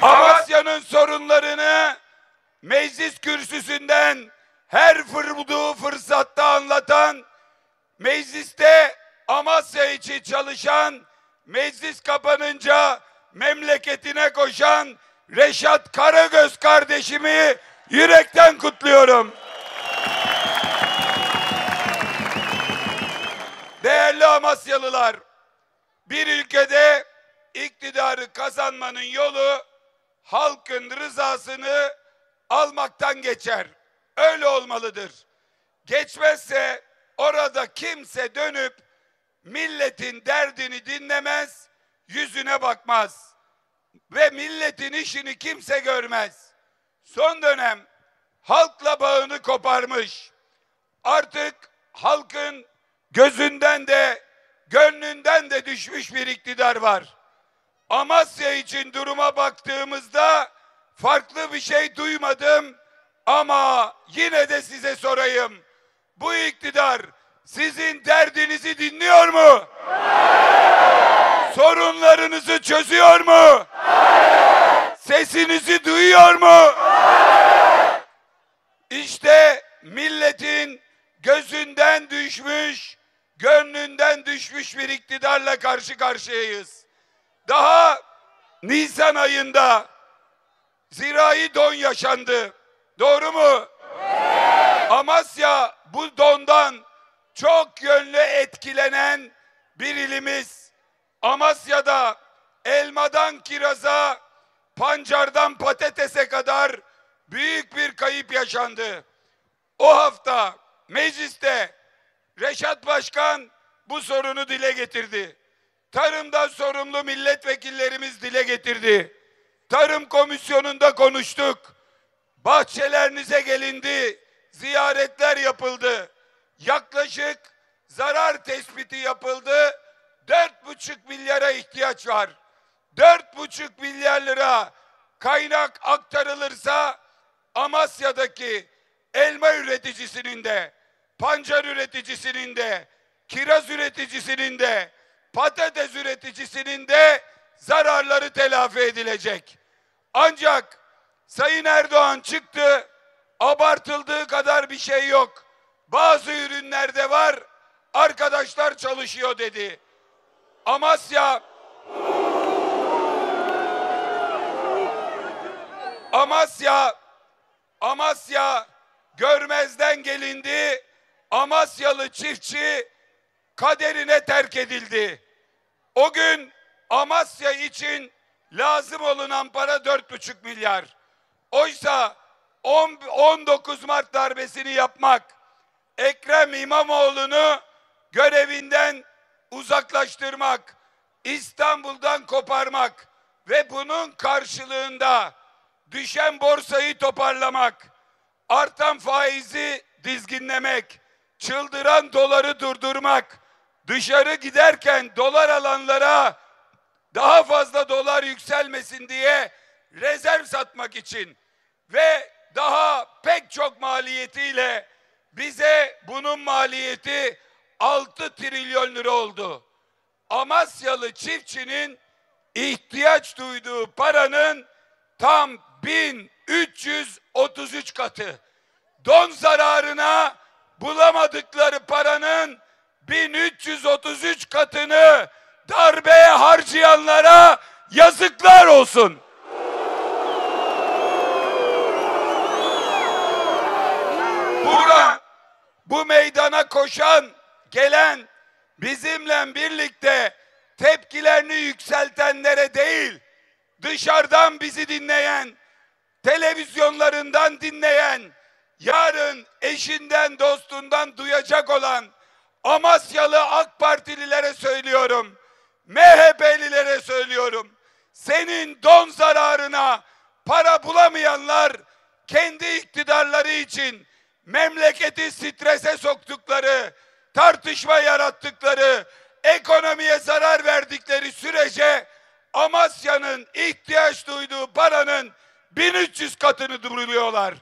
Amasya'nın sorunlarını meclis kürsüsünden her bulduğu fırsatta anlatan, mecliste Amasya için çalışan, meclis kapanınca memleketine koşan Reşat Karagöz kardeşimi yürekten kutluyorum. Değerli Amasyalılar, bir ülkede iktidarı kazanmanın yolu halkın rızasını almaktan geçer. Öyle olmalıdır. Geçmezse orada kimse dönüp milletin derdini dinlemez, yüzüne bakmaz. Ve milletin işini kimse görmez. Son dönem halkla bağını koparmış. Artık halkın gözünden de gönlünden de düşmüş bir iktidar var. Amasya için duruma baktığımızda farklı bir şey duymadım. Ama yine de size sorayım. Bu iktidar sizin derdinizi dinliyor mu? Sorunlarınızı çözüyor mu? Sesinizi duyuyor mu? İşte milletin gözünden düşmüş, gönlünden düşmüş bir iktidarla karşı karşıyayız. Daha Nisan ayında zirai don yaşandı. Doğru mu? Amasya bu dondan çok yönlü etkilenen bir ilimiz. Amasya'da elmadan kiraza, pancardan patatese kadar büyük bir kayıp yaşandı. O hafta mecliste Reşat Başkan bu sorunu dile getirdi. Tarımdan sorumlu milletvekillerimiz dile getirdi. Tarım komisyonunda konuştuk. Bahçelerinize gelindi, ziyaretler yapıldı. Yaklaşık zarar tespiti yapıldı. 4,5 milyara ihtiyaç var. 4,5 milyar lira kaynak aktarılırsa Amasya'daki elma üreticisinin de, pancar üreticisinin de, kiraz üreticisinin de, patates üreticisinin de zararları telafi edilecek. Ancak Sayın Erdoğan çıktı, abartıldığı kadar bir şey yok. Bazı ürünlerde var, arkadaşlar çalışıyor dedi. Amasya görmezden gelindi. Amasyalı çiftçi kaderine terk edildi. O gün Amasya için lazım olunan para 4,5 milyar. Oysa 19 Mart darbesini yapmak, Ekrem İmamoğlu'nu görevinden uzaklaştırmak, İstanbul'dan koparmak ve bunun karşılığında düşen borsayı toparlamak, artan faizi dizginlemek, çıldıran doları durdurmak, dışarı giderken dolar alanlara daha fazla dolar yükselmesin diye rezerv satmak için ve daha pek çok maliyetiyle bize bunun maliyeti 6 trilyon lira oldu. Amasyalı çiftçinin ihtiyaç duyduğu paranın tam 1333 katı. Don zararına bulamadıkları paranın 1333 katını darbeye harcayanlara yazıklar olsun. Burada bu meydana koşan, gelen, bizimle birlikte tepkilerini yükseltenlere değil, dışarıdan bizi dinleyen, televizyonlarından dinleyen, yarın eşinden dostundan duyacak olan Amasyalı AK Partililere söylüyorum, MHP'lilere söylüyorum. Senin don zararına para bulamayanlar kendi iktidarları için memleketi strese soktukları, tartışma yarattıkları, ekonomiye zarar verdikleri sürece Amasya'nın ihtiyaç duyduğu paranın 1300 katını duruyorlar.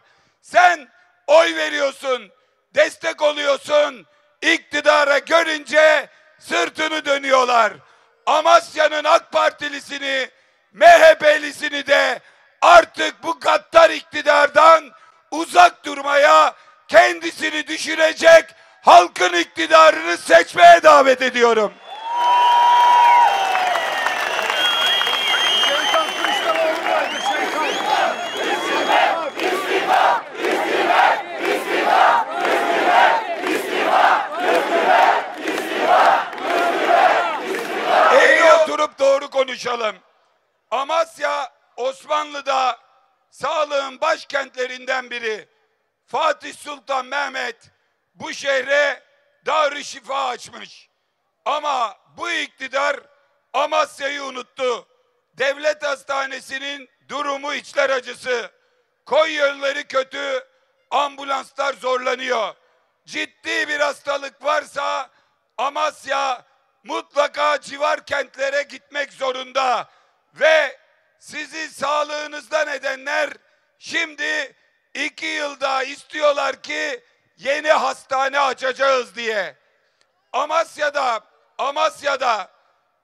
Sen oy veriyorsun, destek oluyorsun, iktidara görünce sırtını dönüyorlar. Amasya'nın AK Partilisini, MHP'lisini de artık bu gaddar iktidardan uzak durmaya, kendisini düşürecek halkın iktidarını seçmeye davet ediyorum. Oturup doğru konuşalım. Amasya, Osmanlı'da sağlığın başkentlerinden biri. Fatih Sultan Mehmet bu şehre Darüşşifa açmış. Ama bu iktidar Amasya'yı unuttu. Devlet hastanesinin durumu içler acısı. Koy yolları kötü, ambulanslar zorlanıyor. Ciddi bir hastalık varsa Amasya mutlaka civar kentlere gitmek zorunda ve sizi sağlığınızdan edenler şimdi 2 yılda istiyorlar ki yeni hastane açacağız diye. Amasya'da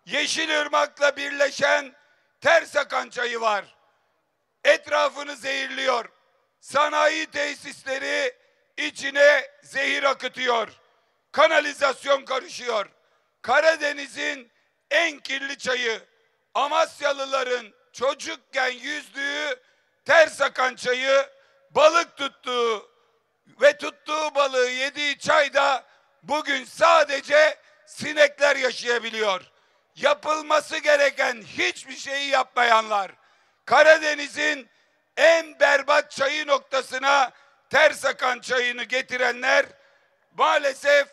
Yeşilırmak'la birleşen Tersakan çayı var. Etrafını zehirliyor. Sanayi tesisleri içine zehir akıtıyor. Kanalizasyon karışıyor. Karadeniz'in en kirli çayı, Amasyalıların çocukken yüzdüğü Tersakan çayı, balık tuttuğu ve tuttuğu balığı yediği çayda bugün sadece sinekler yaşayabiliyor. Yapılması gereken hiçbir şeyi yapmayanlar, Karadeniz'in en berbat çayı noktasına Tersakan çayını getirenler maalesef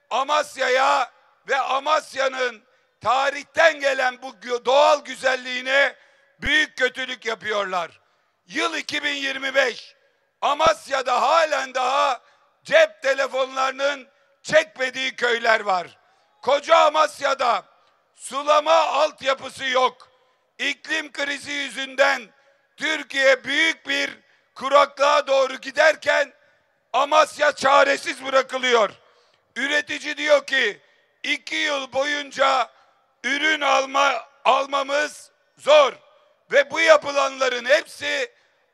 Amasya'ya ve Amasya'nın tarihten gelen bu doğal güzelliğine büyük kötülük yapıyorlar. Yıl 2025. Amasya'da halen daha cep telefonlarının çekmediği köyler var. Koca Amasya'da sulama altyapısı yok. İklim krizi yüzünden Türkiye büyük bir kuraklığa doğru giderken Amasya çaresiz bırakılıyor. Üretici diyor ki 2 yıl boyunca ürün almamız zor ve bu yapılanların hepsi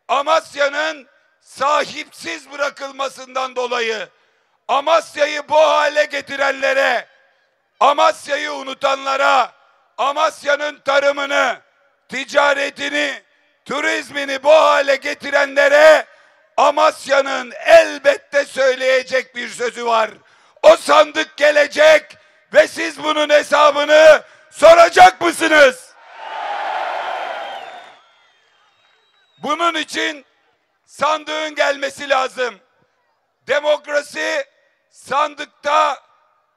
Amasya'nın sahipsiz bırakılmasından dolayı. Amasya'yı bu hale getirenlere, Amasya'yı unutanlara, Amasya'nın tarımını, ticaretini, turizmini bu hale getirenlere Amasya'nın elbette söyleyecek bir sözü var. O sandık gelecek ve siz bunun hesabını soracak mısınız? Bunun için sandığın gelmesi lazım. Demokrasi sandıkta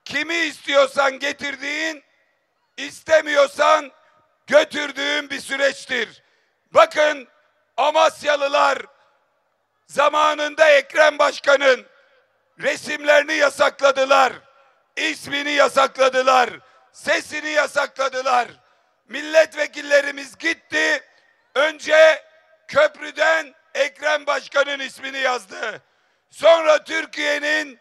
kimi istiyorsan getirdiğin, istemiyorsan götürdüğün bir süreçtir. Bakın Amasyalılar zamanında Ekrem Başkan'ın resimlerini yasakladılar. İsmini yasakladılar. Sesini yasakladılar. Milletvekillerimiz gitti. Önce köprüden Ekrem Başkan'ın ismini yazdı. Sonra Türkiye'nin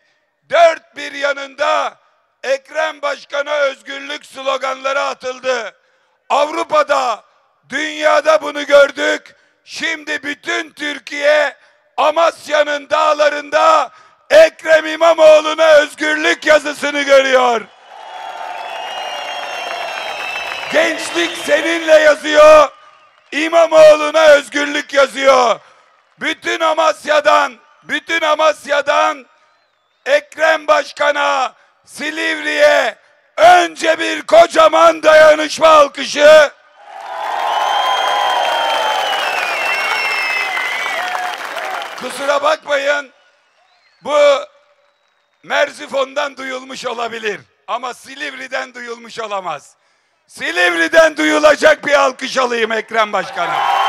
dört bir yanında Ekrem Başkan'a özgürlük sloganları atıldı. Avrupa'da, dünyada bunu gördük. Şimdi bütün Türkiye Amasya'nın dağlarında Ekrem İmamoğlu'na özgürlük yazısını görüyor. Gençlik seninle yazıyor. İmamoğlu'na özgürlük yazıyor. Bütün Amasya'dan Ekrem Başkan'a, Silivri'ye önce bir kocaman dayanışma alkışı. Kusura bakmayın, bu Merzifon'dan duyulmuş olabilir ama Silivri'den duyulmuş olamaz. Silivri'den duyulacak bir alkış alayım Ekrem Başkan'a.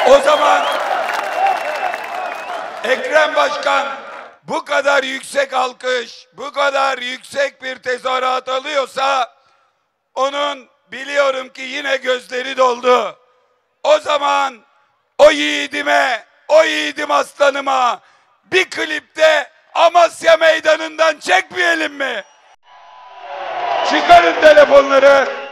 O zaman Ekrem Başkan bu kadar yüksek alkış, bu kadar yüksek bir tezahürat alıyorsa onun biliyorum ki yine gözleri doldu. O zaman o yiğidime, o yiğidim aslanıma bir klipte Amasya Meydanı'ndan çekmeyelim mi? Çıkarın telefonları.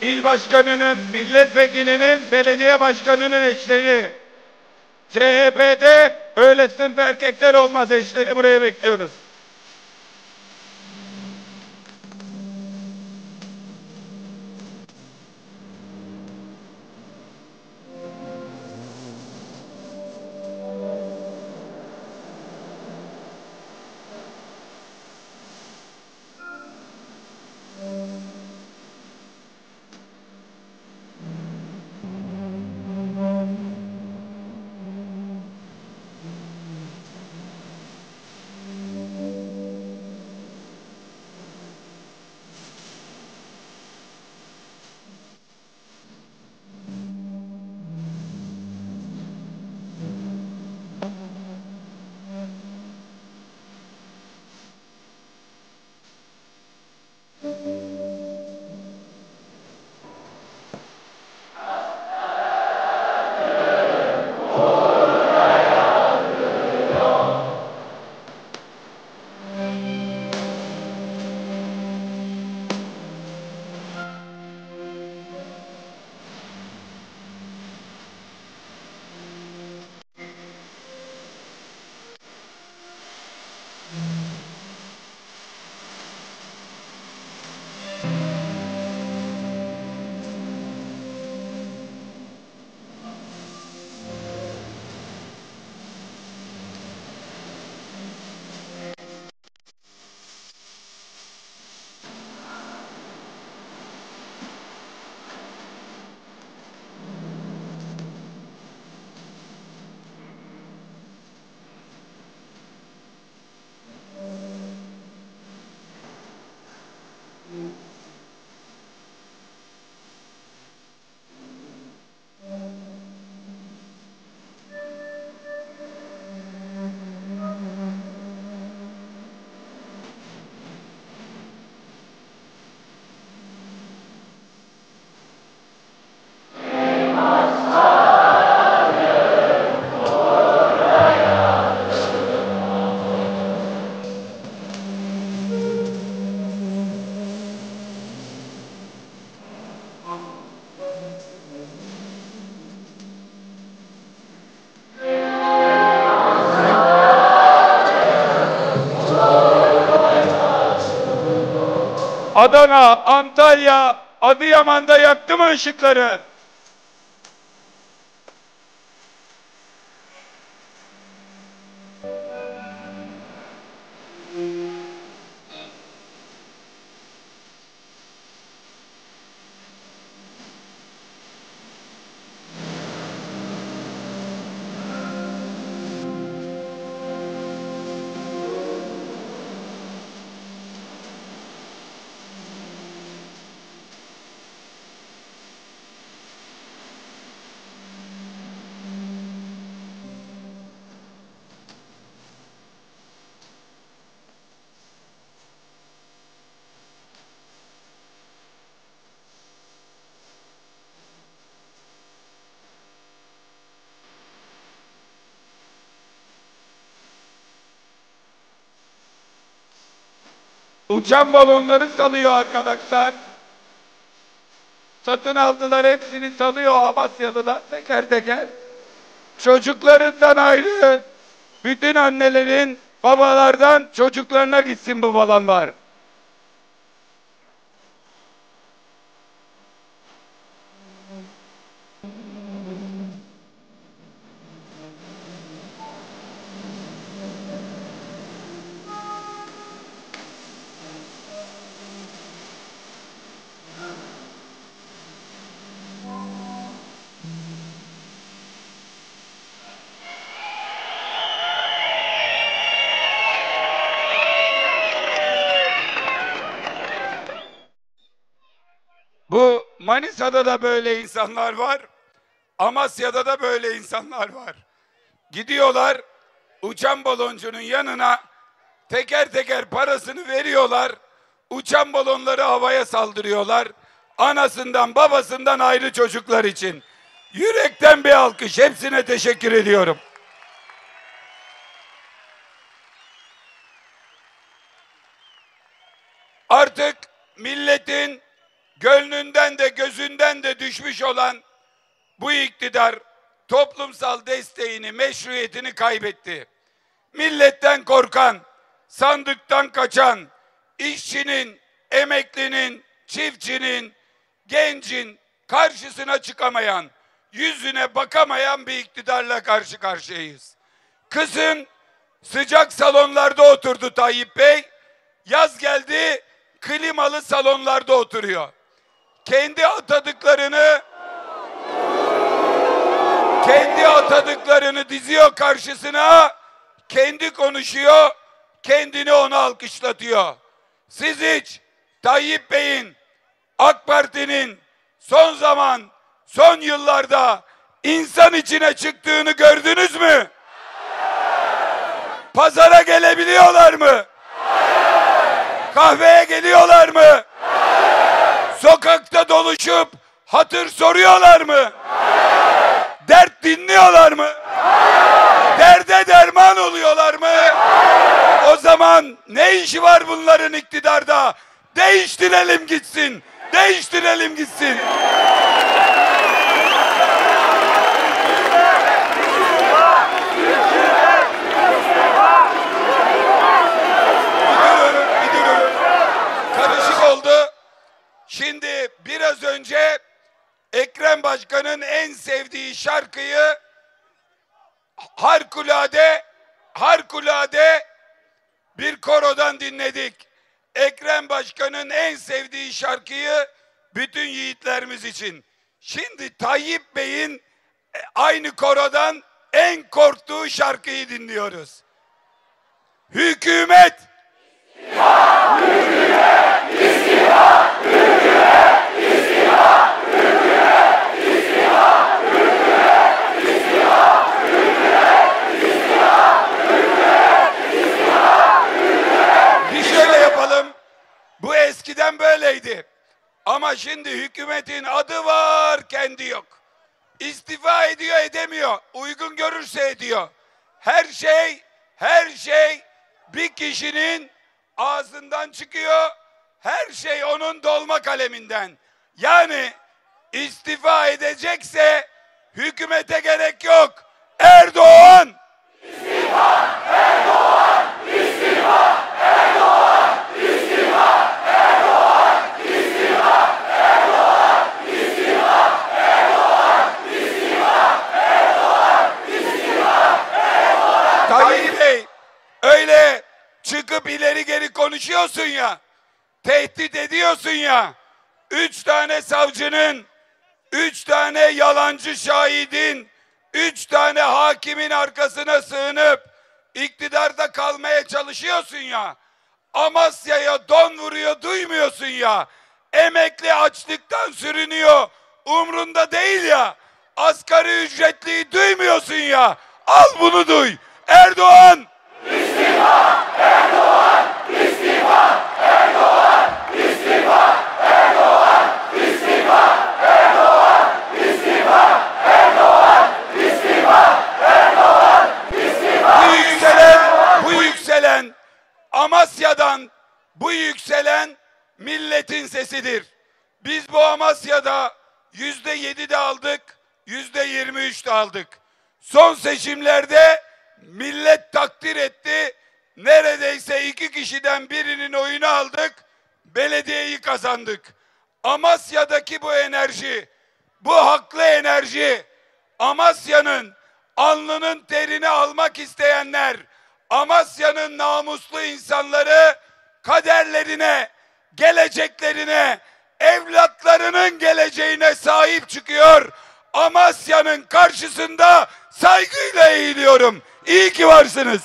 İl başkanının, milletvekilinin, belediye başkanının eşleri. CHP'de öyle sınıf erkekler olmaz, eşleri buraya bekliyoruz. Adana, Antalya, Adıyaman'da yaktı mı ışıkları? Uçan balonları salıyor arkadaşlar. Satın aldılar, hepsini salıyor Amasyalılar teker teker. Çocuklarından ayrı, bütün annelerin, babalardan çocuklarına gitsin bu balonlar. Bu Manisa'da da böyle insanlar var. Amasya'da da böyle insanlar var. Gidiyorlar uçan baloncunun yanına teker teker parasını veriyorlar. Uçan balonları havaya saldırıyorlar. Anasından babasından ayrı çocuklar için. Yürekten bir alkış. Hepsine teşekkür ediyorum. Artık milletin gönlünden de gözünden de düşmüş olan bu iktidar toplumsal desteğini, meşruiyetini kaybetti. Milletten korkan, sandıktan kaçan, işçinin, emeklinin, çiftçinin, gencin karşısına çıkamayan, yüzüne bakamayan bir iktidarla karşı karşıyayız. Kışın sıcak salonlarda oturdu Tayyip Bey, yaz geldi klimalı salonlarda oturuyor. Kendi atadıklarını diziyor karşısına, kendi konuşuyor, kendini ona alkışlatıyor. Siz hiç Tayyip Bey'in, AK Parti'nin son yıllarda insan içine çıktığını gördünüz mü? Pazara gelebiliyorlar mı? Kahveye geliyorlar mı? Sokakta doluşup hatır soruyorlar mı? Dert dinliyorlar mı? Derde derman oluyorlar mı? O zaman ne işi var bunların iktidarda? Değiştirelim gitsin. Değiştirelim gitsin. Bir durun. Karışık oldu. Şimdi biraz önce Ekrem Başkan'ın en sevdiği şarkıyı harikulade bir korodan dinledik. Ekrem Başkan'ın en sevdiği şarkıyı bütün yiğitlerimiz için. Şimdi Tayyip Bey'in aynı korodan en korktuğu şarkıyı dinliyoruz. Hükümet! İstifa! Hükümet! İstifa! Hükümet! İstifa! Hükümet! İstifa! Hükümet! İstifa! Hükümet! İstifa! Hükümet! İstifa! Hükümet! Bir şöyle yapalım. Bu eskiden böyleydi. Ama şimdi hükümetin adı var, kendi yok. İstifa ediyor, edemiyor. Uygun görürse ediyor. Her şey bir kişinin ağzından çıkıyor. Her şey onun dolma kaleminden. Yani istifa edecekse hükümete gerek yok. Erdoğan! İstifa! Erdoğan! İstifa! Erdoğan! İstifa! Erdoğan! çıkıp ileri geri konuşuyorsun ya, tehdit ediyorsun ya, 3 tane savcının, 3 tane yalancı şahidin, 3 tane hakimin arkasına sığınıp iktidarda kalmaya çalışıyorsun ya, Amasya'ya don vuruyor duymuyorsun ya, emekli açlıktan sürünüyor umrunda değil ya, asgari ücretliyi duymuyorsun ya, al bunu duy. Erdoğan! İstifa! Erdoğan! İstifa! Erdoğan! İstifa! Erdoğan! İstifa! Erdoğan! İstifa! Erdoğan! İstifa! Erdoğan! İstifa! Bu yükselen Amasya'dan bu yükselen milletin sesidir. Biz bu Amasya'da %7 de aldık, %23 de aldık. Son seçimlerde millet takdir etti. Neredeyse 2 kişiden birinin oyunu aldık, belediyeyi kazandık. Amasya'daki bu enerji, bu haklı enerji, Amasya'nın alnının terini almak isteyenler, Amasya'nın namuslu insanları kaderlerine, geleceklerine, evlatlarının geleceğine sahip çıkıyor. Amasya'nın karşısında saygıyla eğiliyorum. İyi ki varsınız.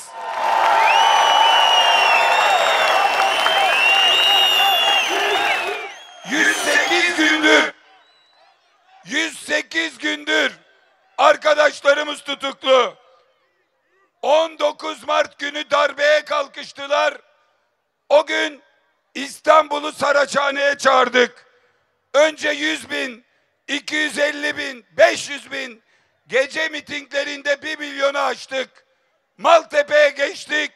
...108 gündür arkadaşlarımız tutuklu. 19 Mart günü darbeye kalkıştılar. O gün İstanbul'u Saraçhane'ye çağırdık. Önce 100 bin, 250 bin, 500 bin, gece mitinglerinde 1 milyonu aştık. Maltepe'ye geçtik,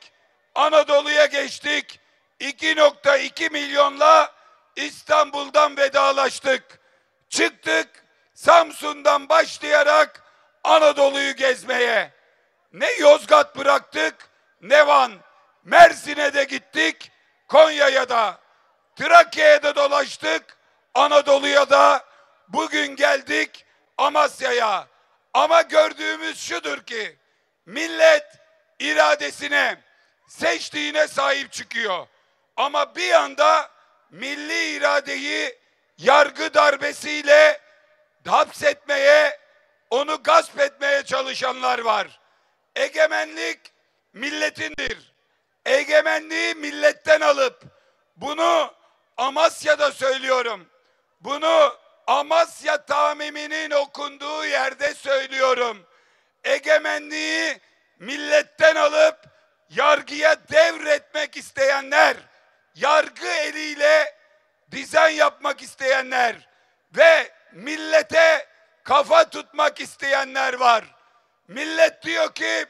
Anadolu'ya geçtik. 2,2 milyonla İstanbul'dan vedalaştık. Çıktık Samsun'dan başlayarak Anadolu'yu gezmeye. Ne Yozgat bıraktık, ne Van. Mersin'e de gittik, Konya'ya da. Trakya'ya da dolaştık, Anadolu'ya da. Bugün geldik Amasya'ya. Ama gördüğümüz şudur ki, millet iradesine, seçtiğine sahip çıkıyor. Ama bir anda milli iradeyi yargı darbesiyle hapsetmeye, onu gasp etmeye çalışanlar var. Egemenlik milletindir. Egemenliği milletten alıp, bunu Amasya'da söylüyorum, bunu Amasya Tamimi'nin okunduğu yerde söylüyorum. Egemenliği milletten alıp yargıya devretmek isteyenler, yargı eliyle dizayn yapmak isteyenler ve millete kafa tutmak isteyenler var. Millet diyor ki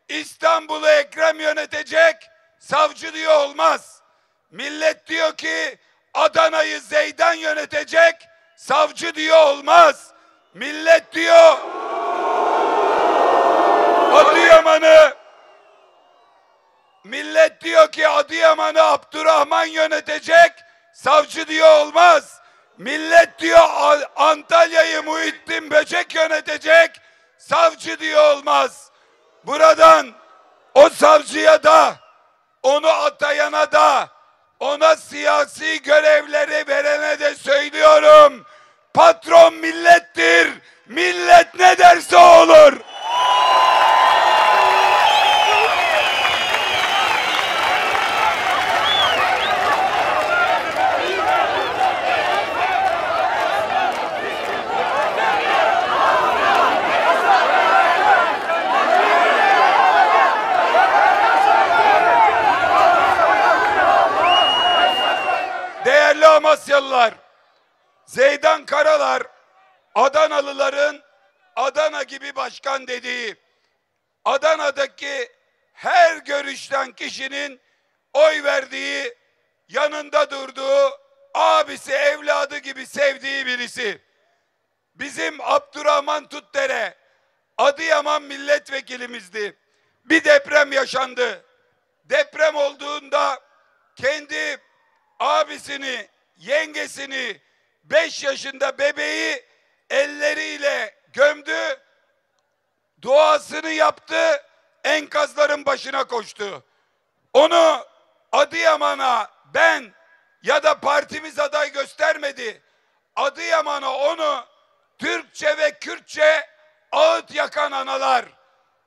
İstanbul'u Ekrem yönetecek, savcı diyor olmaz. Millet diyor ki Adana'yı Zeydan yönetecek, savcı diyor olmaz. Millet diyor Adıyaman'ı Abdurrahman yönetecek, savcı diyor olmaz. Millet diyor Antalya'yı Muhittin Böcek yönetecek, savcı diyor olmaz. Buradan o savcıya da, onu atayana da, ona siyasi görevleri verene de söylüyorum. Patron millettir. Millet ne derse olur. Değerli Amasyalılar, Zeydan Karalar, Adanalıların Adana gibi başkan dediği, Adana'daki her görüşten kişinin oy verdiği, yanında durduğu, abisi, evladı gibi sevdiği birisi. Bizim Abdurrahman Tutdere, Adıyaman milletvekilimizdi. Bir deprem yaşandı. Deprem olduğunda kendi abisini, yengesini, 5 yaşında bebeği elleriyle gömdü, duasını yaptı, enkazların başına koştu. Onu Adıyaman'a ben ya da partimiz aday göstermedi. Adıyaman'a onu Türkçe ve Kürtçe ağıt yakan analar,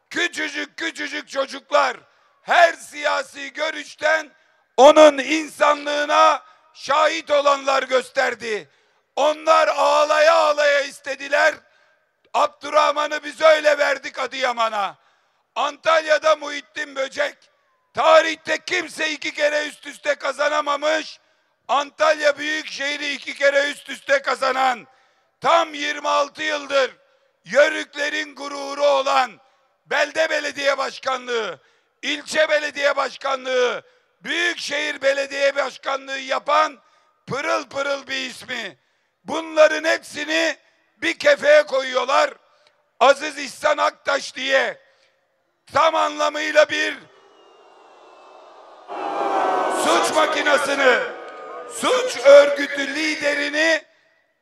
küçücük çocuklar, her siyasi görüşten onun insanlığına şahit olanlar gösterdi. Onlar ağlaya ağlaya istediler. Abdurrahman'ı biz öyle verdik Adıyaman'a. Antalya'da Muhittin Böcek. Tarihte kimse 2 kere üst üste kazanamamış. Antalya Büyükşehir'i 2 kere üst üste kazanan, tam 26 yıldır Yörüklerin gururu olan belde belediye başkanlığı, ilçe belediye başkanlığı, büyükşehir belediye başkanlığı yapan pırıl pırıl bir ismi. Bunların hepsini bir kefeye koyuyorlar. Aziz İhsan Aktaş diye tam anlamıyla bir suç makinasını, suç örgütü liderini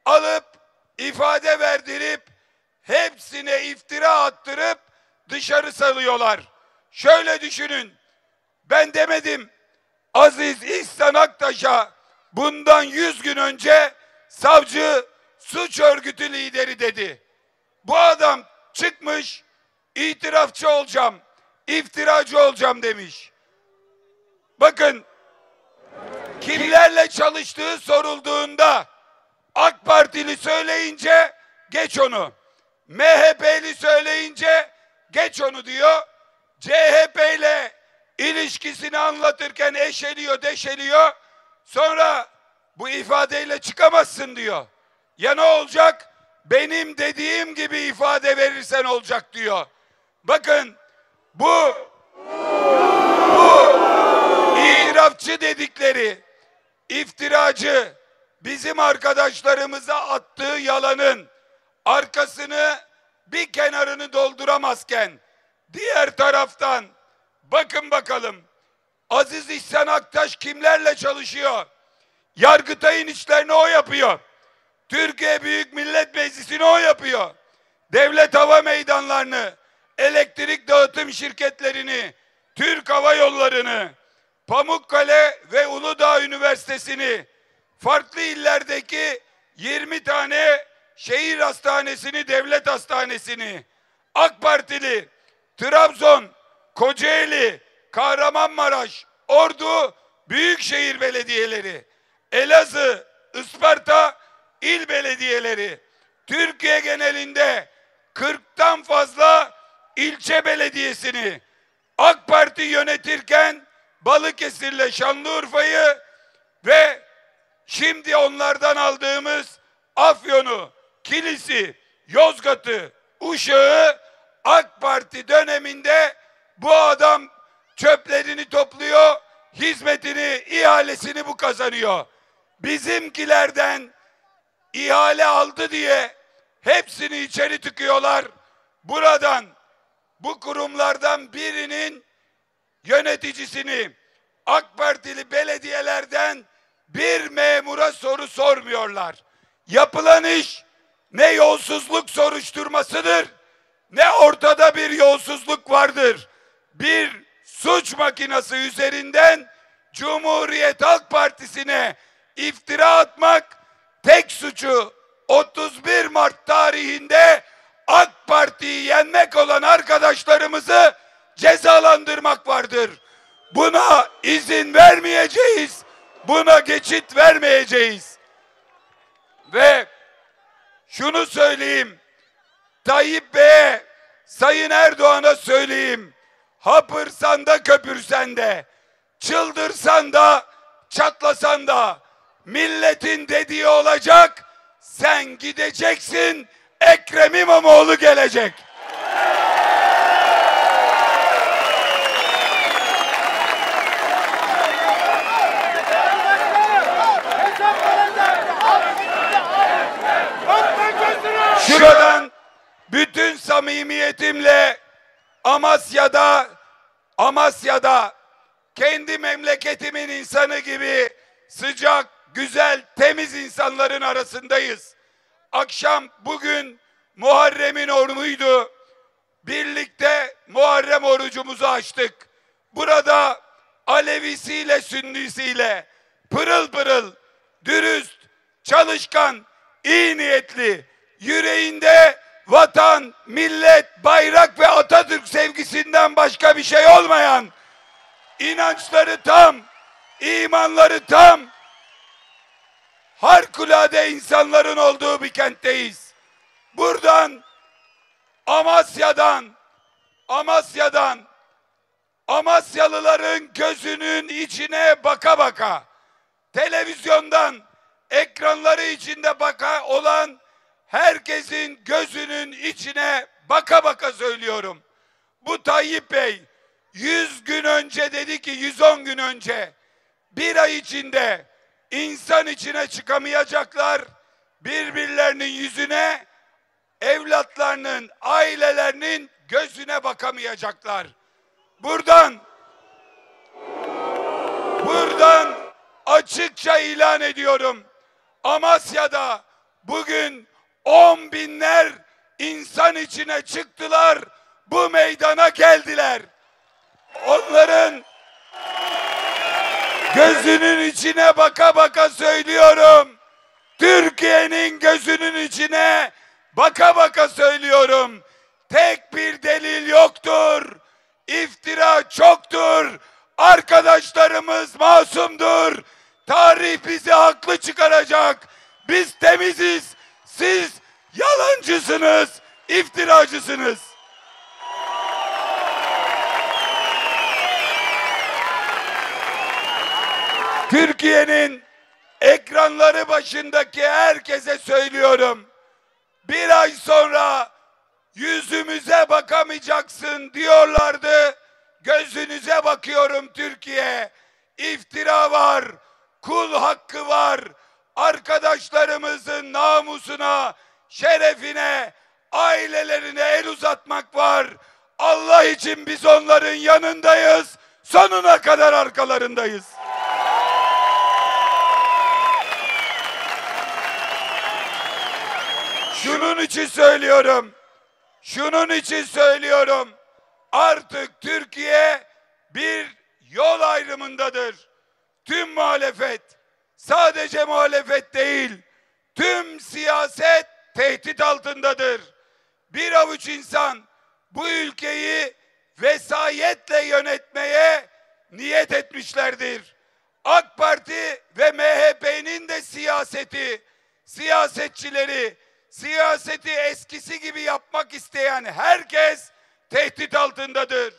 alıp ifade verdirip hepsine iftira attırıp dışarı salıyorlar. Şöyle düşünün. Ben demedim Aziz İhsan Aktaş'a bundan 100 gün önce savcı suç örgütü lideri dedi. Bu adam çıkmış itirafçı olacağım, iftiracı olacağım demiş. Bakın, kimlerle çalıştığı sorulduğunda AK Partili söyleyince geç onu, MHP'li söyleyince geç onu diyor. CHP ile ilişkisini anlatırken eşeliyor, deşeliyor. Sonra bu ifadeyle çıkamazsın diyor. Ya ne olacak? Benim dediğim gibi ifade verirsen olacak diyor. Bakın bu itirafçı dedikleri, iftiracı, bizim arkadaşlarımıza attığı yalanın arkasını bir kenarını dolduramazken diğer taraftan bakın bakalım Aziz İhsan Aktaş kimlerle çalışıyor? Yargıtay'ın işlerini o yapıyor. Türkiye Büyük Millet Meclisi'ni o yapıyor. Devlet hava meydanlarını, elektrik dağıtım şirketlerini, Türk Hava Yolları'nı, Pamukkale ve Uludağ Üniversitesi'ni, farklı illerdeki 20 tane şehir hastanesini, devlet hastanesini, AK Partili, Trabzon, Kocaeli, Kahramanmaraş, Ordu büyükşehir belediyeleri, Elazığ, Isparta il belediyeleri, Türkiye genelinde 40'tan fazla ilçe belediyesini AK Parti yönetirken Balıkesir'le Şanlıurfa'yı ve şimdi onlardan aldığımız Afyon'u, Kilis'i, Yozgat'ı, Uşak'ı AK Parti döneminde bu adam çöplerini topluyor, hizmetini, ihalesini bu kazanıyor. Bizimkilerden ihale aldı diye hepsini içeri tıkıyorlar. Buradan, bu kurumlardan birinin yöneticisini, AK Partili belediyelerden bir memura soru sormuyorlar. Yapılan iş ne yolsuzluk soruşturmasıdır, ne ortada bir yolsuzluk vardır. Bir suç makinesi üzerinden Cumhuriyet Halk Partisi'ne iftira atmak, tek suçu 31 Mart tarihinde AK Parti'yi yenmek olan arkadaşlarımızı cezalandırmak vardır. Buna izin vermeyeceğiz. Buna geçit vermeyeceğiz. Ve şunu söyleyeyim. Tayyip Bey'e, Sayın Erdoğan'a söyleyeyim. Hapırsan da köpürsen de, çıldırsan da, çatlasan da, milletin dediği olacak. Sen gideceksin, Ekrem İmamoğlu gelecek. Şuradan bütün samimiyetimle Amasya'da kendi memleketimin insanı gibi sıcak, güzel, temiz insanların arasındayız. Akşam bugün Muharrem'in orucuydu. Birlikte Muharrem orucumuzu açtık. Burada Alevisiyle, Sünnisiyle pırıl pırıl, dürüst, çalışkan, iyi niyetli, yüreğinde vatan, millet, bayrak ve Atatürk sevgisinden başka bir şey olmayan, inançları tam, imanları tam, harikulade insanların olduğu bir kentteyiz. Buradan Amasyalıların gözünün içine baka baka, televizyondan ekranları içinde olan herkesin gözünün içine baka baka söylüyorum. Bu Tayyip Bey 100 gün önce dedi ki 110 gün önce bir ay içinde insan içine çıkamayacaklar, birbirlerinin yüzüne, evlatlarının, ailelerinin gözüne bakamayacaklar. Buradan açıkça ilan ediyorum. Amasya'da bugün 10 binler insan içine çıktılar, bu meydana geldiler. Onların gözünün içine baka baka söylüyorum. Türkiye'nin gözünün içine baka baka söylüyorum. Tek bir delil yoktur. İftira çoktur. Arkadaşlarımız masumdur. Tarih bizi haklı çıkaracak. Biz temiziz. Siz yalancısınız, iftiracısınız. Türkiye'nin ekranları başındaki herkese söylüyorum. Bir ay sonra yüzümüze bakamayacaksın diyorlardı. Gözünüze bakıyorum Türkiye. İftira var, kul hakkı var. Arkadaşlarımızın namusuna, şerefine, ailelerine el uzatmak var. Allah için biz onların yanındayız. Sonuna kadar arkalarındayız. Şunun için söylüyorum. Artık Türkiye bir yol ayrımındadır. Tüm muhalefet, sadece muhalefet değil, tüm siyaset tehdit altındadır. Bir avuç insan bu ülkeyi vesayetle yönetmeye niyet etmişlerdir. AK Parti ve MHP'nin de siyasetçileri, siyaseti eskisi gibi yapmak isteyen herkes tehdit altındadır.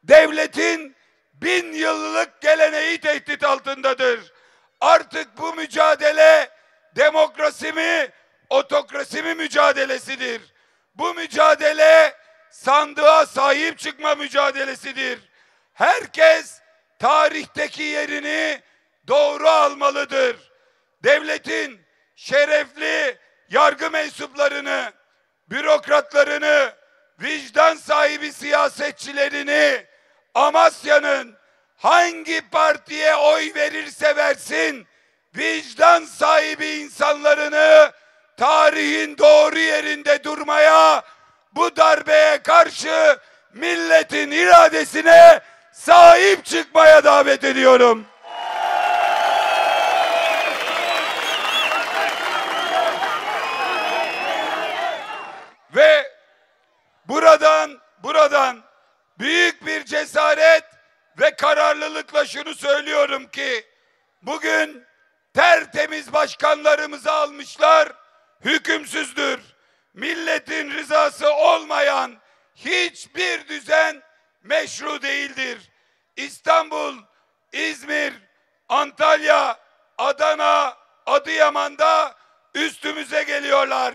Devletin 1000 yıllık geleneği tehdit altındadır. Artık bu mücadele demokrasi mi, otokrasi mi mücadelesidir. Bu mücadele sandığa sahip çıkma mücadelesidir. Herkes tarihteki yerini doğru almalıdır. Devletin şerefli yargı mensuplarını, bürokratlarını, vicdan sahibi siyasetçilerini, Amasya'nın hangi partiye oy verirse versin, vicdan sahibi insanlarını tarihin doğru yerinde durmaya, bu darbeye karşı milletin iradesine sahip çıkmaya davet ediyorum. Ve buradan büyük bir cesaret ve kararlılıkla şunu söylüyorum ki bugün tertemiz başkanlarımızı almışlar, hükümsüzdür. Milletin rızası olmayan hiçbir düzen meşru değildir. İstanbul, İzmir, Antalya, Adana, Adıyaman'da üstümüze geliyorlar.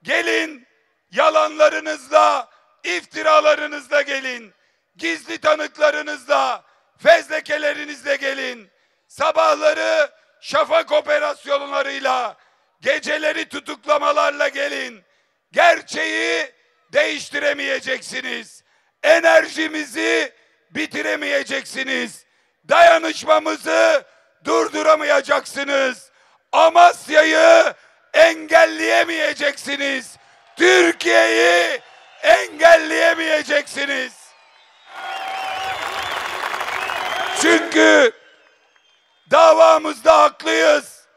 Gelin, yalanlarınızla, iftiralarınızla gelin. Gizli tanıklarınızla, fezlekelerinizle gelin. Sabahları şafak operasyonlarıyla, geceleri tutuklamalarla gelin. Gerçeği değiştiremeyeceksiniz. Enerjimizi bitiremeyeceksiniz. Dayanışmamızı durduramayacaksınız. Amasya'yı engelleyemeyeceksiniz. Türkiye'yi engelleyemeyeceksiniz. Çünkü davamızda haklıyız,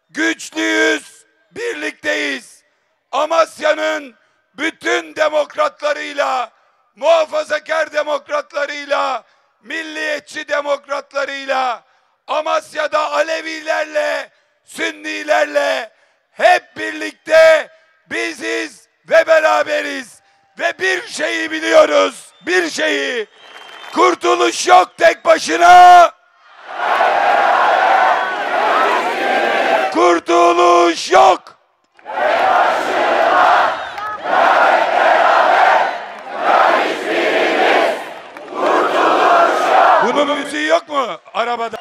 güçlüyüz, birlikteyiz. Amasya'nın bütün demokratlarıyla, muhafazakar demokratlarıyla, milliyetçi demokratlarıyla, Amasya'da Alevilerle, Sünnilerle hep birlikte biziz ve beraberiz. Ve bir şeyi biliyoruz, bir şeyi. Kurtuluş yok tek başına. Kurtuluş yok. Bunun müziği yok mu arabada?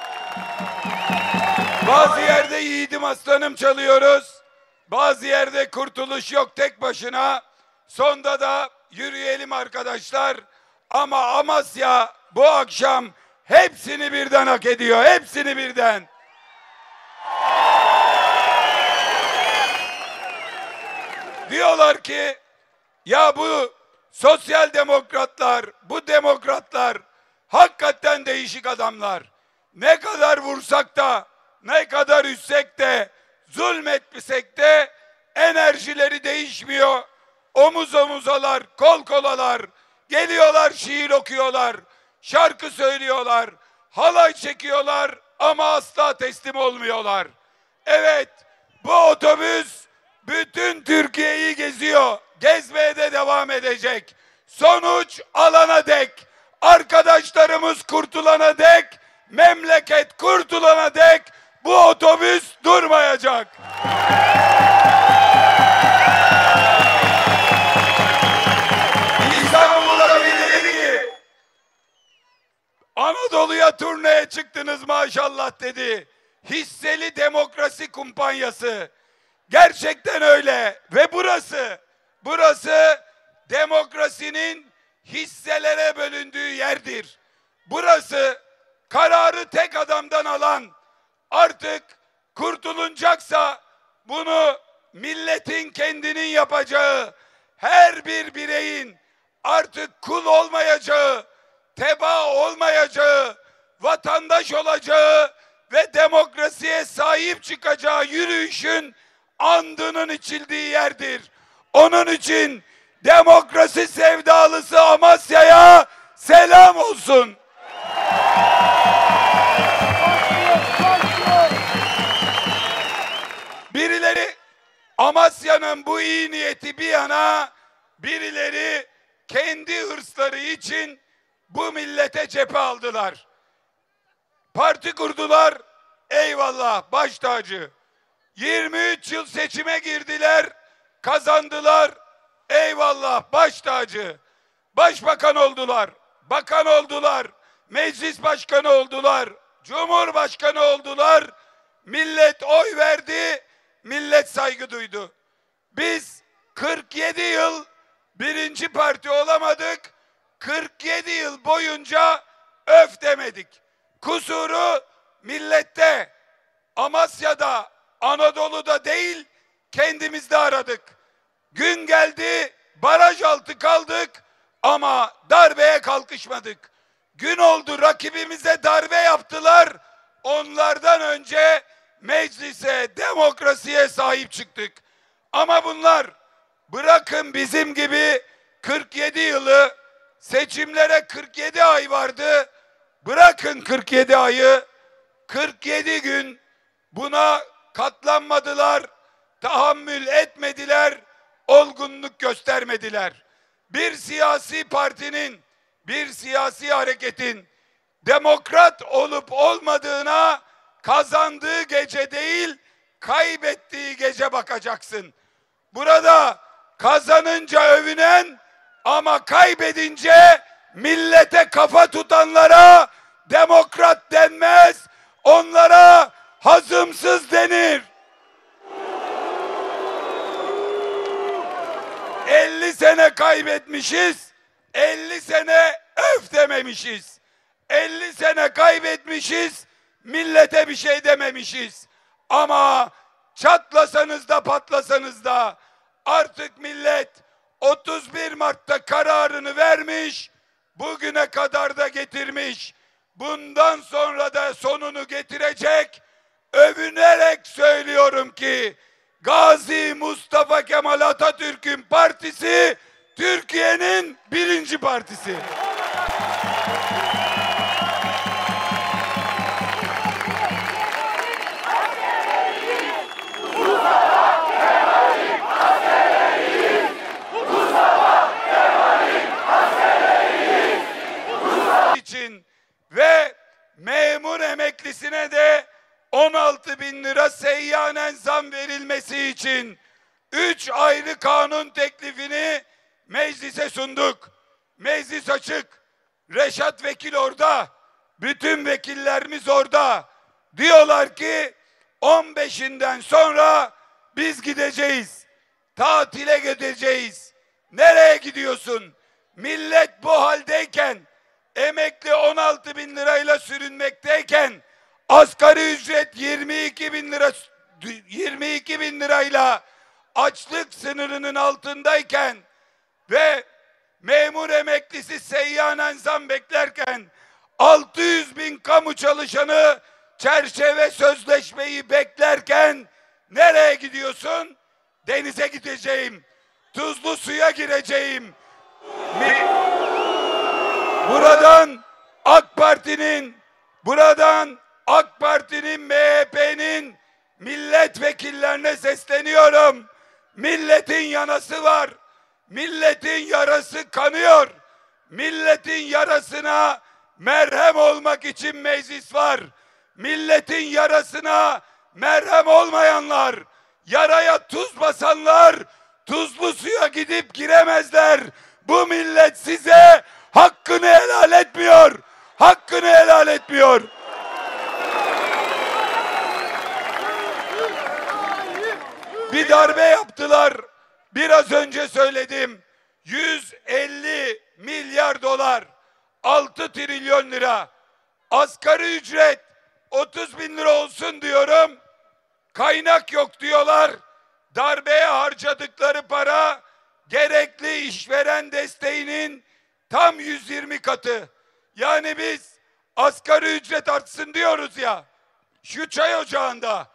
Bazı yerde yiğidim aslanım çalıyoruz. Bazı yerde kurtuluş yok tek başına. Sonda da yürüyelim arkadaşlar. Ama Amasya bu akşam hepsini birden hak ediyor. Hepsini birden. Diyorlar ki ya bu sosyal demokratlar, bu demokratlar hakikaten değişik adamlar. Ne kadar vursak da, ne kadar üssek de, zulmetmesek de enerjileri değişmiyor. Omuz omuzalar, kol kolalar, geliyorlar şiir okuyorlar, şarkı söylüyorlar, halay çekiyorlar ama asla teslim olmuyorlar. Evet, bu otobüs bütün Türkiye'yi geziyor, gezmeye de devam edecek. Sonuç alana dek, arkadaşlarımız kurtulana dek, memleket kurtulana dek bu otobüs durmayacak. İstanbul'da biri dedi ki Anadolu'ya turneye çıktınız maşallah dedi. Hisseli demokrasi kumpanyası. Gerçekten öyle ve burası demokrasinin hisselere bölündüğü yerdir. Burası kararı tek adamdan alan, artık kurtulunacaksa bunu milletin kendinin yapacağı, her bir bireyin artık kul olmayacağı, tebaa olmayacağı, vatandaş olacağı ve demokrasiye sahip çıkacağı yürüyüşün andının içildiği yerdir. Onun için demokrasi sevdalısı Amasya'ya selam olsun. Birileri Amasya'nın bu iyi niyeti bir yana, birileri kendi hırsları için bu millete cephe aldılar. Parti kurdular, eyvallah baş tacı. 23 yıl seçime girdiler, kazandılar, eyvallah baş tacı. Başbakan oldular, bakan oldular, meclis başkanı oldular, cumhurbaşkanı oldular. Millet oy verdi, millet saygı duydu. Biz 47 yıl birinci parti olamadık, 47 yıl boyunca öf demedik. Kusuru millette, Amasya'da, Anadolu'da değil, kendimizde aradık. Gün geldi, baraj altı kaldık ama darbeye kalkışmadık. Gün oldu, rakibimize darbe yaptılar. Onlardan önce meclise, demokrasiye sahip çıktık. Ama bunlar bırakın bizim gibi 47 yılı, seçimlere 47 ay vardı. Bırakın 47 ayı, 47 gün buna katlanmadılar, tahammül etmediler, olgunluk göstermediler. Bir siyasi partinin, bir siyasi hareketin demokrat olup olmadığına kazandığı gece değil, kaybettiği gece bakacaksın. Burada kazanınca övünen ama kaybedince millete kafa tutanlara demokrat denmez, onlara hazımsız denir. 50 sene kaybetmişiz, 50 sene öf dememişiz. 50 sene kaybetmişiz, millete bir şey dememişiz. Ama çatlasanız da patlasanız da artık millet 31 Mart'ta kararını vermiş, bugüne kadar da getirmiş. bundan sonra da sonunu getirecek. Övünerek söylüyorum ki Gazi Mustafa Kemal Atatürk'ün partisi Türkiye'nin birinci partisi. için ve memur emeklisine de 16.000 lira seyyanen zam verilmesi için 3 ayrı kanun teklifini meclise sunduk. Meclis açık. Reşat Vekil orada. Bütün vekillerimiz orada. Diyorlar ki 15'inden sonra biz gideceğiz. Tatile gideceğiz. Nereye gidiyorsun? Millet bu haldeyken, emekli 16.000 lirayla sürünmekteyken, asgari ücret 22.000 lirayla açlık sınırının altındayken ve memur emeklisi seyyanen zam beklerken 600.000 kamu çalışanı çerçeve sözleşmeyi beklerken nereye gidiyorsun? Denize gideceğim. Tuzlu suya gireceğim. Buradan AK Parti'nin MHP'nin milletvekillerine sesleniyorum. Milletin yanası var. Milletin yarası kanıyor. Milletin yarasına merhem olmak için meclis var. Milletin yarasına merhem olmayanlar, yaraya tuz basanlar tuzlu suya gidip giremezler. Bu millet size hakkını helal etmiyor. Hakkını helal etmiyor. Bir darbe yaptılar. Biraz önce söyledim. 150 milyar dolar, 6 trilyon lira. Asgari ücret 30.000 lira olsun diyorum. Kaynak yok diyorlar. Darbeye harcadıkları para gerekli işveren desteğinin tam 120 katı. Yani biz asgari ücret artsın diyoruz ya. Şu çay ocağında,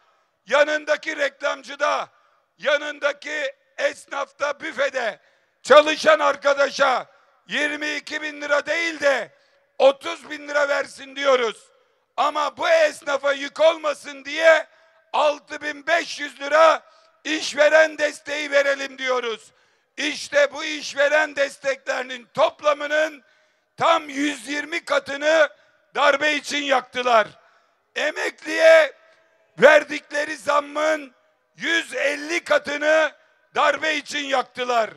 yanındaki reklamcıda, yanındaki esnafta, büfede çalışan arkadaşa 22.000 lira değil de 30.000 lira versin diyoruz. Ama bu esnafa yük olmasın diye 6.500 lira işveren desteği verelim diyoruz. İşte bu işveren desteklerinin toplamının tam 120 katını darbe için yaktılar. Emekliye verdikleri zammın 150 katını darbe için yaktılar.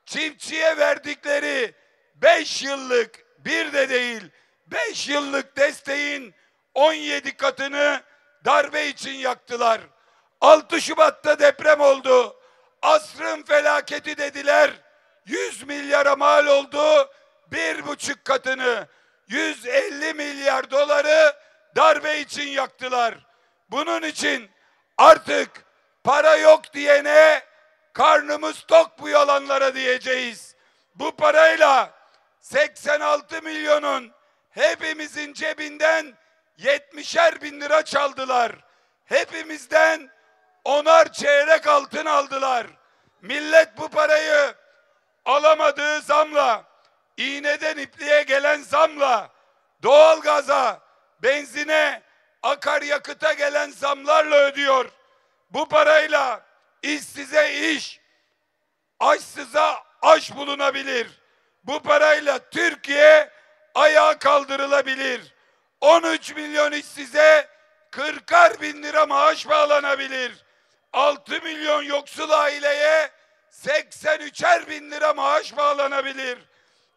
Çiftçiye verdikleri 5 yıllık, bir de değil 5 yıllık desteğin 17 katını darbe için yaktılar. 6 Şubat'ta deprem oldu. Asrın felaketi dediler. 100 milyara mal oldu. 1,5 katını, 150 milyar doları darbe için yaktılar. Bunun için artık para yok diyene karnımız tok bu yalanlara diyeceğiz. Bu parayla 86 milyonun hepimizin cebinden 70'er bin lira çaldılar. Hepimizden 10'ar çeyrek altın aldılar. Millet bu parayı alamadığı zamla, iğneden ipliğe gelen zamla, doğalgaza, benzine, akaryakıta gelen zamlarla ödüyor. Bu parayla işsize iş, açsıza aş bulunabilir. Bu parayla Türkiye ayağa kaldırılabilir. 13 milyon işsize 40'ar bin lira maaş bağlanabilir. 6 milyon yoksul aileye 83'er bin lira maaş bağlanabilir.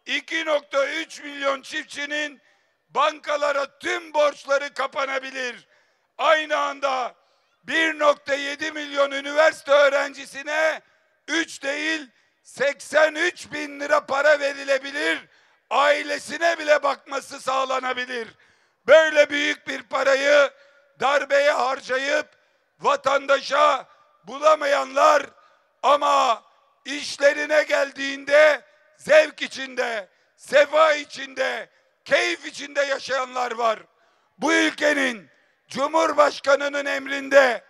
2,3 milyon çiftçinin bankalara tüm borçları kapanabilir. Aynı anda 1,7 milyon üniversite öğrencisine 3 değil 83 bin lira para verilebilir. Ailesine bile bakması sağlanabilir. Böyle büyük bir parayı darbeye harcayıp vatandaşa bulamayanlar ama işlerine geldiğinde zevk içinde, sefa içinde, keyif içinde yaşayanlar var. Bu ülkenin Cumhurbaşkanı'nın emrinde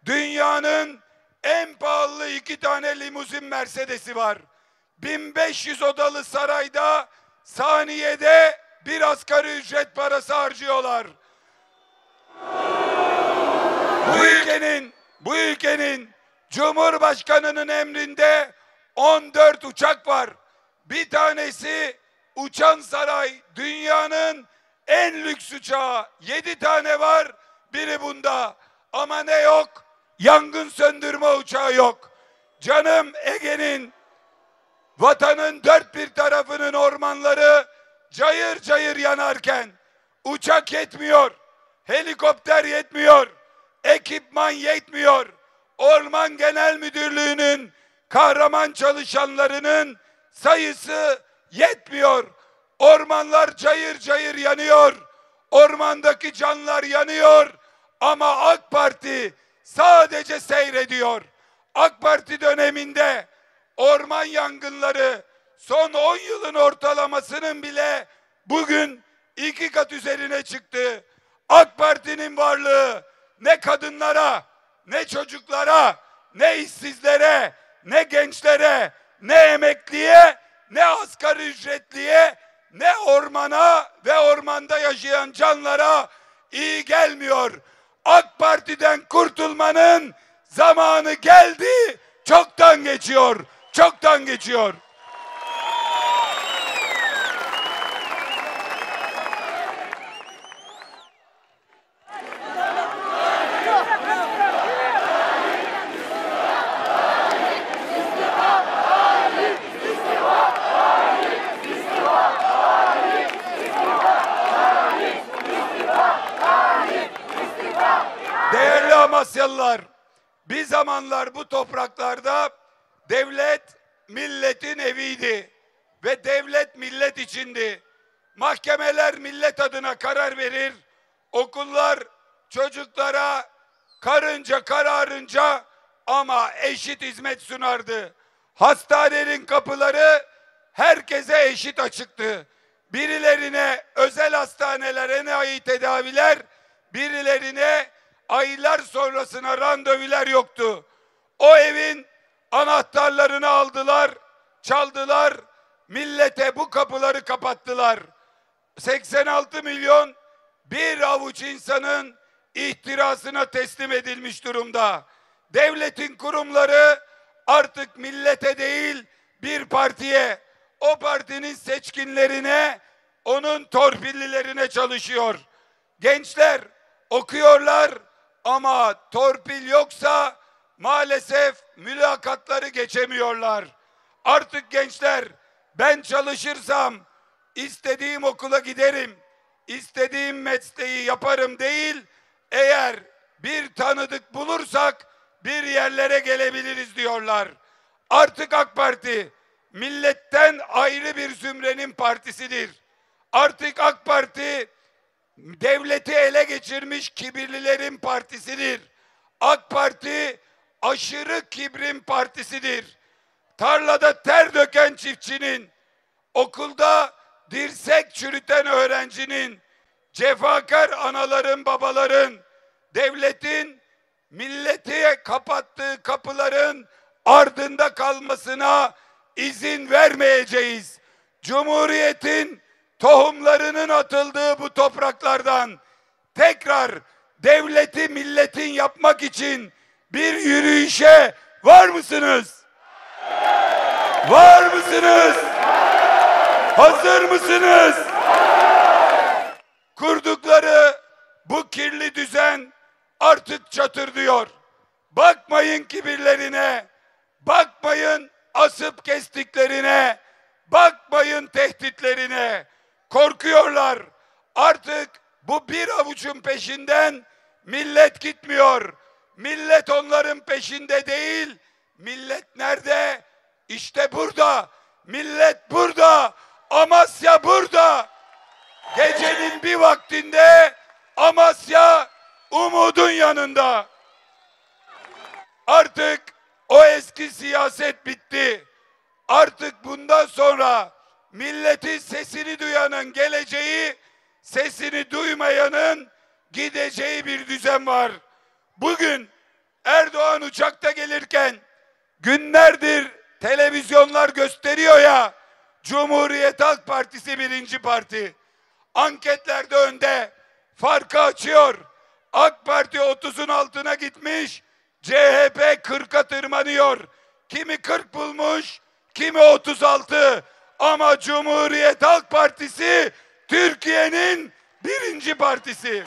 dünyanın en pahalı 2 tane limuzin Mercedes'i var. 1500 odalı sarayda saniyede bir asgari ücret parası harcıyorlar. Bu ülkenin Cumhurbaşkanı'nın emrinde 14 uçak var. Bir tanesi uçan saray, dünyanın en lüks uçağı. 7 tane var, biri bunda. Ama ne yok? Yangın söndürme uçağı yok. Canım Ege'nin, vatanın dört bir tarafının ormanları cayır cayır yanarken uçak yetmiyor, helikopter yetmiyor, ekipman yetmiyor. Orman Genel Müdürlüğü'nün kahraman çalışanlarının sayısı yetmiyor. Ormanlar cayır cayır yanıyor. Ormandaki canlar yanıyor. Ama AK Parti sadece seyrediyor. AK Parti döneminde orman yangınları son 10 yılın ortalamasının bile bugün 2 kat üzerine çıktı. AK Parti'nin varlığı ne kadınlara, ne çocuklara, ne işsizlere, ne gençlere, ne emekliye, ne asgari ücretliye, ne ormana ve ormanda yaşayan canlara iyi gelmiyor. AK Parti'den kurtulmanın zamanı geldi, çoktan geçiyor, çoktan geçiyor. Değerli Amasyalılar, bir zamanlar bu topraklarda devlet milletin eviydi ve devlet millet içindi. Mahkemeler millet adına karar verir, okullar çocuklara karınca kararınca ama eşit hizmet sunardı. Hastanenin kapıları herkese eşit açıktı. Birilerine özel hastanelere enayi tedaviler, birilerine aylar sonrasına randevular yoktu. O evin anahtarlarını aldılar, çaldılar, millete bu kapıları kapattılar. 86 milyon bir avuç insanın ihtirasına teslim edilmiş durumda. Devletin kurumları artık millete değil bir partiye, o partinin seçkinlerine, onun torpillilerine çalışıyor. Gençler okuyorlar ama torpil yoksa maalesef mülakatları geçemiyorlar. Artık gençler ben çalışırsam istediğim okula giderim, istediğim mesleği yaparım değil, eğer bir tanıdık bulursak bir yerlere gelebiliriz diyorlar. Artık AK Parti milletten ayrı bir zümrenin partisidir. Artık AK Parti devleti ele geçirmiş kibirlilerin partisidir. AK Parti aşırı kibrin partisidir. Tarlada ter döken çiftçinin, okulda dirsek çürüten öğrencinin, cefakar anaların, babaların, devletin millete kapattığı kapıların ardında kalmasına izin vermeyeceğiz. Cumhuriyetin tohumlarının atıldığı bu topraklardan tekrar devleti milletin yapmak için bir yürüyüşe var mısınız? Var mısınız? Hazır mısınız? Kurdukları bu kirli düzen artık çatırdıyor. Bakmayın kibirlerine, bakmayın asıp kestiklerine, bakmayın tehditlerine. Korkuyorlar. Artık bu bir avucun peşinden millet gitmiyor. Millet onların peşinde değil. Millet nerede? İşte burada. Millet burada. Amasya burada. Gecenin bir vaktinde Amasya umudun yanında. Artık o eski siyaset bitti. Artık bundan sonra milletin sesini duyanın geleceği, sesini duymayanın gideceği bir düzen var. Bugün Erdoğan uçakta gelirken günlerdir televizyonlar gösteriyor ya, Cumhuriyet Halk Partisi birinci parti. Anketlerde önde, farkı açıyor. AK Parti 30'un altına gitmiş, CHP 40'a tırmanıyor. Kimi 40 bulmuş, kimi 36. Ama Cumhuriyet Halk Partisi Türkiye'nin birinci partisi.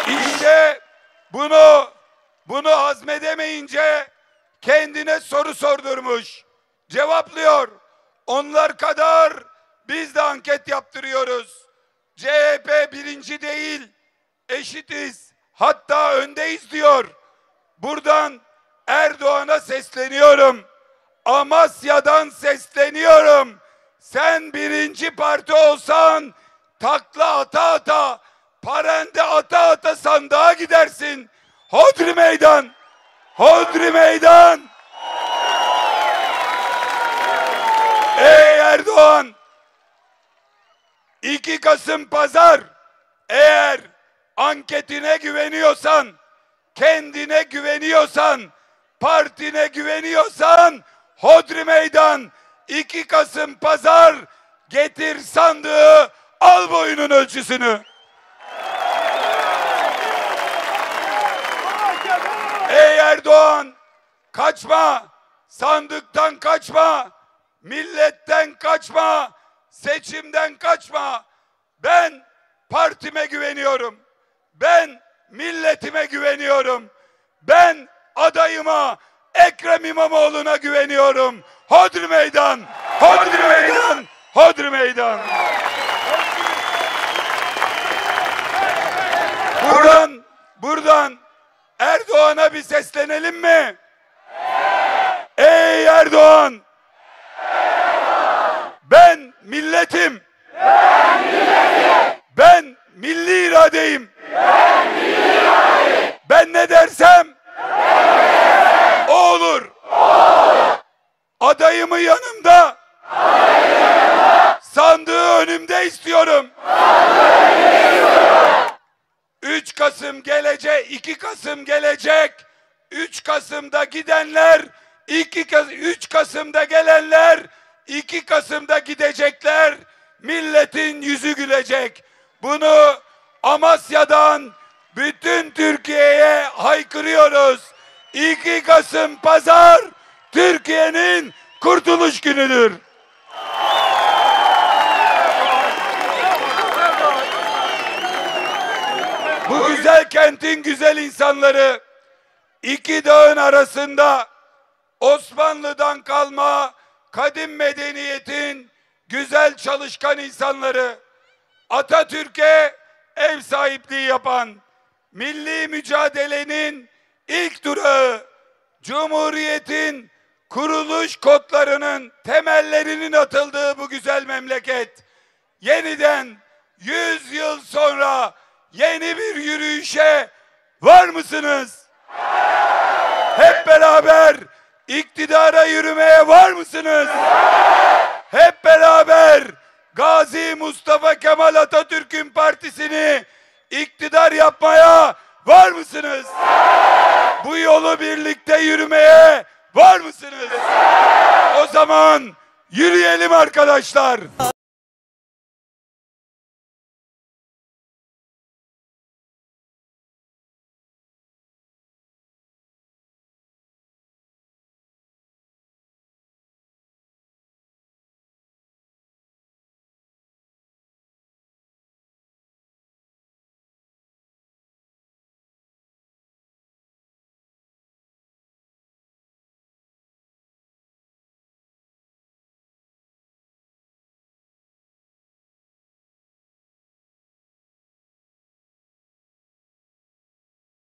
İşte bunu hazmedemeyince kendine soru sordurmuş. Cevaplıyor. Onlar kadar biz de anket yaptırıyoruz. CHP birinci değil, eşitiz, hatta öndeyiz diyor. Buradan Erdoğan'a sesleniyorum. Amasya'dan sesleniyorum. Sen birinci parti olsan takla ata ata, parende ata ata sandığa gidersin. Hodri meydan! Hodri meydan! Ey Erdoğan! 2 Kasım Pazar, eğer anketine güveniyorsan, kendine güveniyorsan, partine güveniyorsan, hodri meydan, 2 Kasım Pazar, getir sandığı, al boyunun ölçüsünü. Ey Erdoğan, kaçma, sandıktan kaçma, milletten kaçma, seçimden kaçma. Ben partime güveniyorum. Ben milletime güveniyorum. Ben adayıma, Ekrem İmamoğlu'na güveniyorum. Hodri meydan! Hodri meydan! Hodri meydan! Buradan Erdoğan'a bir seslenelim mi? Ey Erdoğan! Ben milletim. Ben milli iradeyim. Ben ne dersem o olur. Adayımı yanımda, sandığı önümde istiyorum. 3 Kasım gelecek, 2 Kasım gelecek. 3 Kasım'da gidenler, 3 Kasım'da gelenler, 2 Kasım'da gidecekler. Milletin yüzü gülecek. Bunu Amasya'dan bütün Türkiye'ye haykırıyoruz. 2 Kasım Pazar Türkiye'nin kurtuluş günüdür. Bu güzel kentin güzel insanları, 2 dağın arasında Osmanlı'dan kalma kadim medeniyetin güzel çalışkan insanları, Atatürk'e ev sahipliği yapan, milli mücadelenin ilk durağı, Cumhuriyet'in kuruluş kodlarının temellerinin atıldığı bu güzel memleket, yeniden 100 yıl sonra yeni bir yürüyüşe var mısınız? Hep beraber iktidara yürümeye var mısınız? Hep beraber Gazi Mustafa Kemal Atatürk'ün partisini iktidar yapmaya var mısınız? Bu yolu birlikte yürümeye var mısınız? O zaman yürüyelim arkadaşlar.